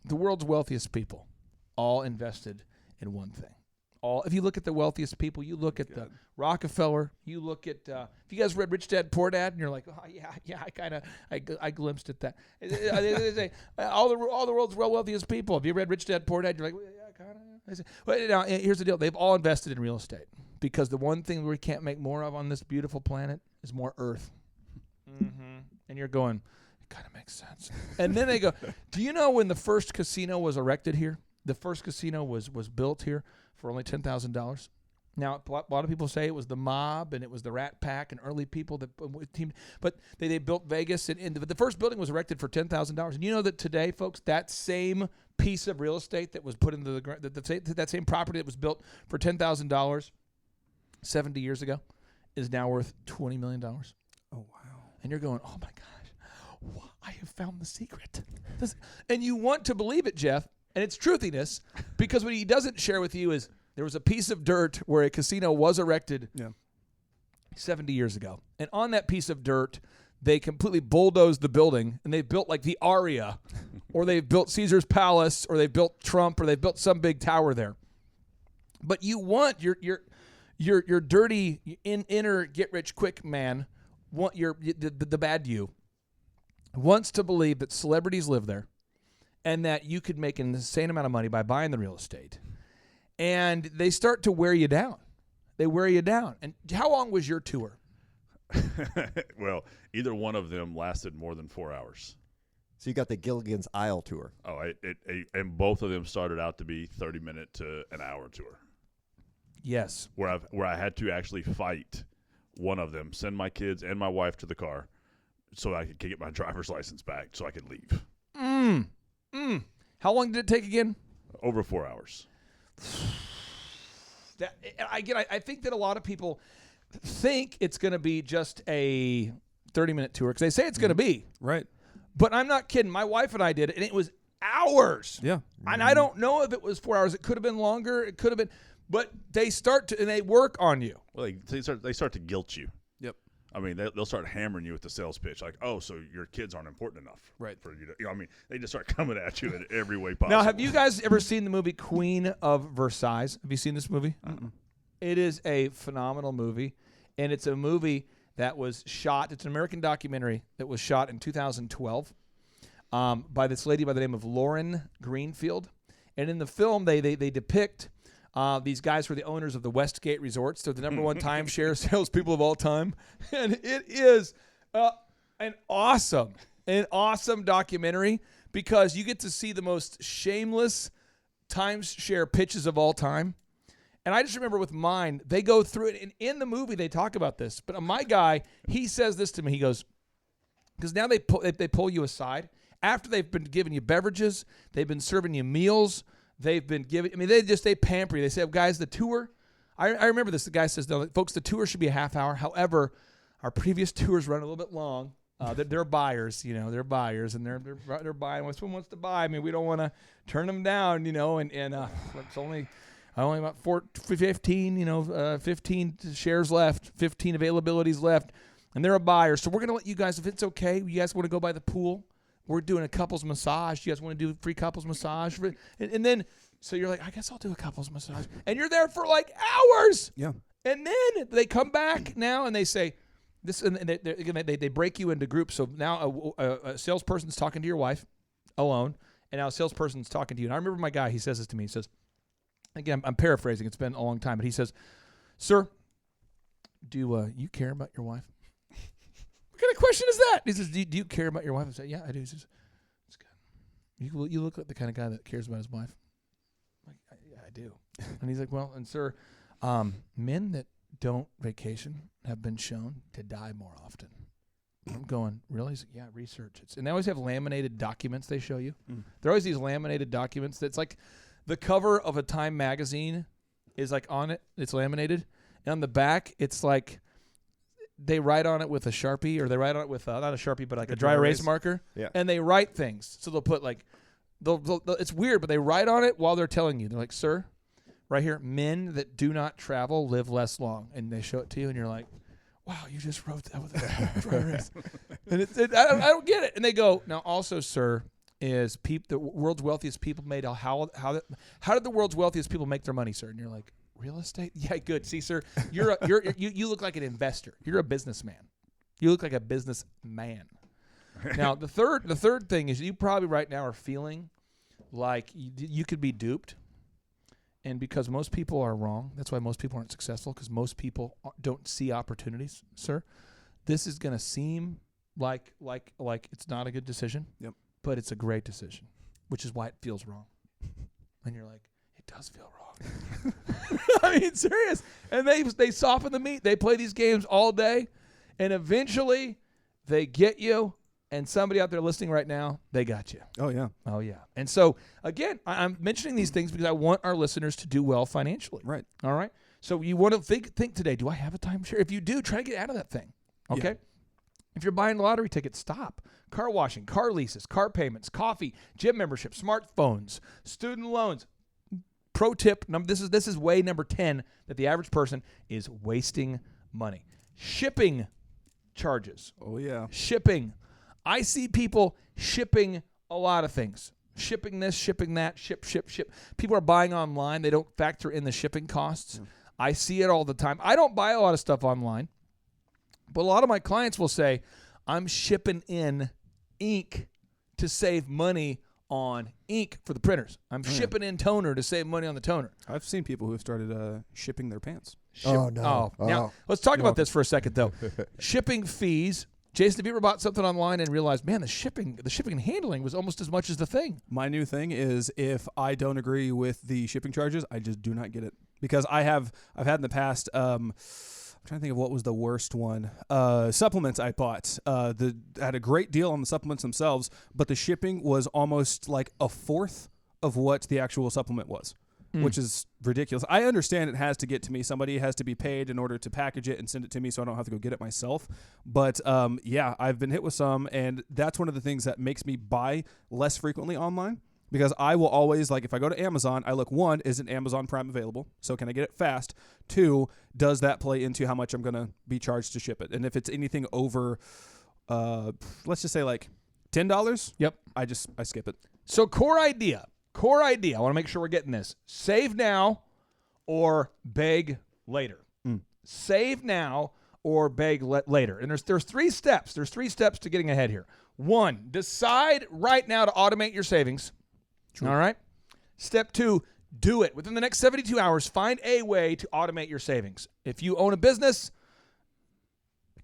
C: the world's wealthiest people all invested in one thing. If you look at the wealthiest people, you look at the Rockefeller, you look at, if you guys read Rich Dad, Poor Dad, and you're like, oh, yeah, I glimpsed at that. They say, all the world's wealthiest people. Have you read Rich Dad, Poor Dad? You're like, well, yeah, kind of. Well, now, here's the deal. They've all invested in real estate because the one thing we can't make more of on this beautiful planet is more earth. Mm-hmm. And you're going, it kind of makes sense. And then they go, do you know when the first casino was erected here? The first casino was built here for only $10,000. Now, a lot of people say it was the mob and it was the Rat Pack and early people that teamed. But they built Vegas, and the first building was erected for $10,000. And you know that today, folks, that same piece of real estate that was put into the ground, that same property that was built for $10,000 70 years ago is now worth $20 million.
D: Oh, wow.
C: And you're going, oh my gosh, I have found the secret. And you want to believe it, Jeff, and it's truthiness, because what he doesn't share with you is there was a piece of dirt where a casino was erected 70 years ago. And on that piece of dirt, they completely bulldozed the building, and they've built like the Aria, or they've built Caesar's Palace, or they've built Trump, or they've built some big tower there. But you want your dirty inner get rich quick man, want the bad you, wants to believe that celebrities live there, and that you could make an insane amount of money by buying the real estate, and they start to wear you down. They wear you down. And how long was your tour?
E: Well, either one of them lasted more than 4 hours.
F: So you got the Gilligan's Isle tour.
E: Oh, and both of them started out to be 30-minute to an hour tour.
C: Yes.
E: Where I had to actually fight one of them, send my kids and my wife to the car so I could get my driver's license back so I could leave.
C: How long did it take again?
E: Over 4 hours.
C: I think that a lot of people think it's going to be just a 30-minute tour because they say it's going to be.
D: Right.
C: But I'm not kidding. My wife and I did it, and it was hours.
D: Yeah.
C: And I don't know if it was 4 hours. It could have been longer. It could have been. But they start to, and they work on you.
E: Well, they start to guilt you.
D: Yep.
E: I mean, they'll start hammering you with the sales pitch, like, "Oh, so your kids aren't important enough,
D: Right?
E: For you to." I mean, they just start coming at you in every way possible.
C: Now, have you guys ever seen the movie Queen of Versailles? Have you seen this movie? It is a phenomenal movie, and it's a movie that was shot. It's an American documentary that was shot in 2012 by this lady by the name of Lauren Greenfield. And in the film, they depict these guys were the owners of the Westgate Resorts. They're the number one timeshare salespeople of all time. And it is an awesome documentary because you get to see the most shameless timeshare pitches of all time. And I just remember with mine, they go through it. And in the movie, they talk about this. But my guy, he says this to me. He goes, because now they pull you aside. After they've been giving you beverages, they've been serving you meals. They've been giving, I mean, they pamper you. They say, guys, the tour, I remember this. The guy says, no, folks, the tour should be a half hour. However, our previous tours run a little bit long. They're buyers, they're buyers, and they're buying what someone wants to buy. I mean, we don't want to turn them down, and it's only about 15 shares left, 15 availabilities left, and they're a buyer. So we're going to let you guys, if it's okay, you guys want to go by the pool, we're doing a couples massage. You guys want to do free couples massage? And then, so you're like, I guess I'll do a couples massage. And you're there for like hours.
D: Yeah.
C: And then they come back now and they say, this, and they break you into groups. So now a salesperson's talking to your wife alone, and now a salesperson's talking to you. And I remember my guy, he says this to me. He says, again, I'm paraphrasing. It's been a long time. But he says, sir, do you care about your wife? What kind of question is that? He says, do you care about your wife? I say, yeah, I do. He says, it's good. You look like the kind of guy that cares about his wife. I'm like, yeah, I do. And he's like, well, and sir, men that don't vacation have been shown to die more often. I'm going, really? He's like, yeah, research. And they always have laminated documents they show you. There are always these laminated documents that's like the cover of a Time magazine is like on it. It's laminated. And on the back, it's like they write on it with a Sharpie, or they write on it with not a Sharpie, but like a dry erase marker.
F: Yeah.
C: And they write things. So they'll put like, it's weird, but they write on it while they're telling you. They're like, sir, right here, men that do not travel live less long. And they show it to you, and you're like, wow, you just wrote that with a dry erase. And I don't get it. And they go, now also, sir, is the world's wealthiest people made how did the world's wealthiest people make their money, sir? And you're like, real estate? Yeah, good. See, sir, you look like an investor. You're a businessman. You look like a businessman. Now, the third thing is you probably right now are feeling like you could be duped. And because most people are wrong, that's why most people aren't successful, because most people don't see opportunities, sir. This is going to seem like it's not a good decision.
D: Yep.
C: But it's a great decision, which is why it feels wrong. And you're like, it does feel wrong. I mean, serious. And they soften the meat. They play these games all day, and eventually they get you. And somebody out there listening right now, they got you.
D: Oh, yeah.
C: Oh, yeah. And so, again, I'm mentioning these things because I want our listeners to do well financially.
D: Right.
C: All right? So you want to think today, do I have a timeshare? If you do, try to get out of that thing. Okay? If you're buying lottery tickets, stop. Car washing, car leases, car payments, coffee, gym membership, smartphones, student loans. Pro tip, this is way number 10 that the average person is wasting money. Shipping charges.
D: Oh, yeah.
C: Shipping. I see people shipping a lot of things. Shipping this, shipping that, ship. People are buying online. They don't factor in the shipping costs. I see it all the time. I don't buy a lot of stuff online, but a lot of my clients will say, I'm shipping in ink to save money on ink for the printers. I'm shipping in toner to save money on the toner.
D: I've seen people who have started shipping their pants.
F: Oh, no.
C: Now, let's talk about this for a second, though. Shipping fees. Jason, have you ever bought something online and realized, man, the shipping and handling was almost as much as the thing?
D: My new thing is if I don't agree with the shipping charges, I just do not get it. Because I've had in the past, I'm trying to think of what was the worst one. Supplements I bought. Had a great deal on the supplements themselves, but the shipping was almost like a fourth of what the actual supplement was, which is ridiculous. I understand it has to get to me. Somebody has to be paid in order to package it and send it to me so I don't have to go get it myself. But yeah, I've been hit with some, and that's one of the things that makes me buy less frequently online. Because I will always, like if I go to Amazon, I look, 1, isn't Amazon Prime available? So can I get it fast? 2, does that play into how much I'm going to be charged to ship it? And if it's anything over, let's just say like $10,
C: yep,
D: I skip it.
C: So core idea, I want to make sure we're getting this. Save now or beg later. Save now or beg later. And there's 3 steps. There's 3 steps to getting ahead here. 1, decide right now to automate your savings. True. All right. Step 2, do it. Within the next 72 hours, find a way to automate your savings. If you own a business,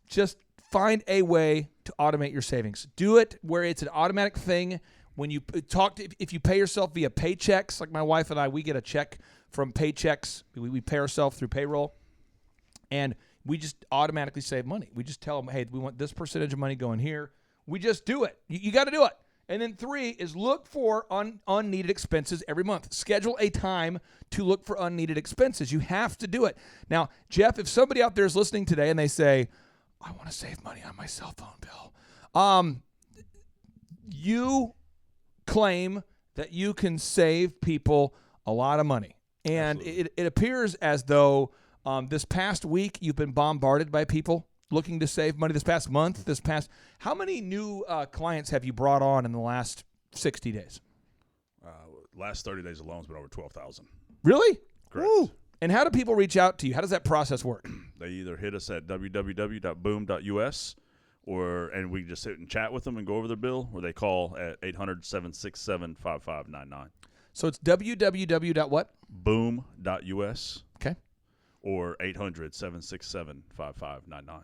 C: just find a way to automate your savings. Do it where it's an automatic thing. When you if you pay yourself via paychecks, like my wife and I, we get a check from paychecks. We pay ourselves through payroll, and we just automatically save money. We just tell them, hey, we want this percentage of money going here. We just do it. You got to do it. And then 3 is look for unneeded expenses every month. Schedule a time to look for unneeded expenses. You have to do it. Now, Jeff, if somebody out there is listening today and they say, I want to save money on my cell phone bill, you claim that you can save people a lot of money. And it appears as though this past week you've been bombarded by people looking to save money. This past month, how many new clients have you brought on in the last 60 days?
E: Last 30 days alone has been over 12,000.
C: Really?
E: Correct.
C: Woo. And how do people reach out to you? How does that process work?
E: They either hit us at www.boom.us and we just sit and chat with them and go over their bill, or they call at 800-767-5599.
C: So it's www.what?
E: Boom.us.
C: Okay.
E: Or 800-767-5599.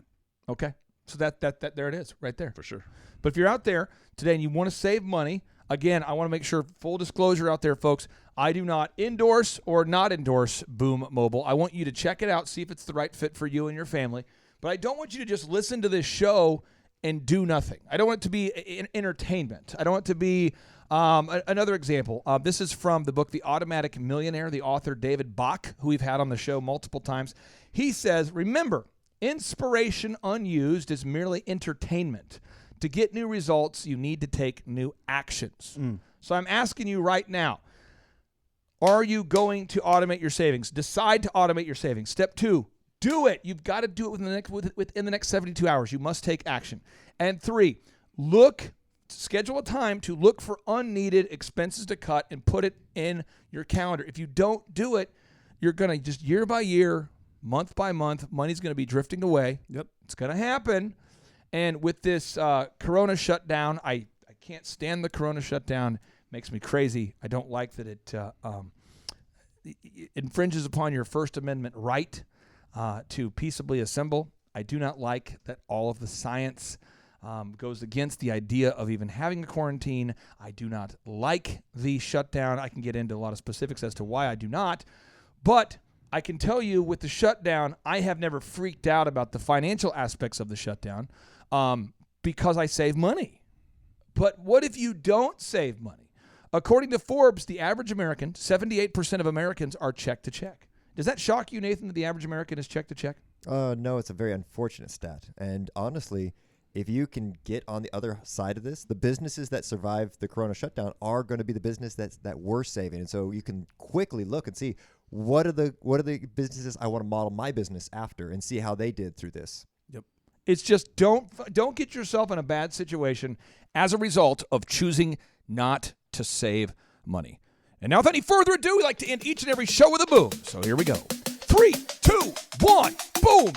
C: Okay. So that there it is right there.
E: For sure.
C: But if you're out there today and you want to save money, again, I want to make sure, full disclosure out there, folks, I do not endorse or not endorse Boom Mobile. I want you to check it out, see if it's the right fit for you and your family. But I don't want you to just listen to this show and do nothing. I don't want it to be entertainment. I don't want it to be another example. This is from the book The Automatic Millionaire, the author David Bach, who we've had on the show multiple times. He says, remember, inspiration unused is merely entertainment. To get new results, you need to take new actions. So I'm asking you right now, are you going to automate your savings? Decide to automate your savings. Step 2, do it. You've got to do it within the next 72 hours. You must take action. And 3, schedule a time to look for unneeded expenses to cut and put it in your calendar. If you don't do it, you're going to just year by year, month by month, money's going to be drifting away.
D: Yep.
C: It's going to happen. And with this Corona shutdown, I can't stand the Corona shutdown. It makes me crazy. I don't like that it infringes upon your First Amendment right to peaceably assemble. I do not like that all of the science goes against the idea of even having a quarantine. I do not like the shutdown. I can get into a lot of specifics as to why I do not. But I can tell you with the shutdown, I have never freaked out about the financial aspects of the shutdown because I save money. But what if you don't save money? According to Forbes, the average American, 78% of Americans are check to check. Does that shock you, Nathan, that the average American is check to check?
F: No, it's a very unfortunate stat. And honestly, if you can get on the other side of this, the businesses that survive the Corona shutdown are going to be the business that we're saving. And so you can quickly look and see what are the businesses I want to model my business after and see how they did through this.
D: Yep.
C: It's just don't get yourself in a bad situation as a result of choosing not to save money. And now, without any further ado, we like to end each and every show with a boom. So here we go. 3, 2, 1, boom.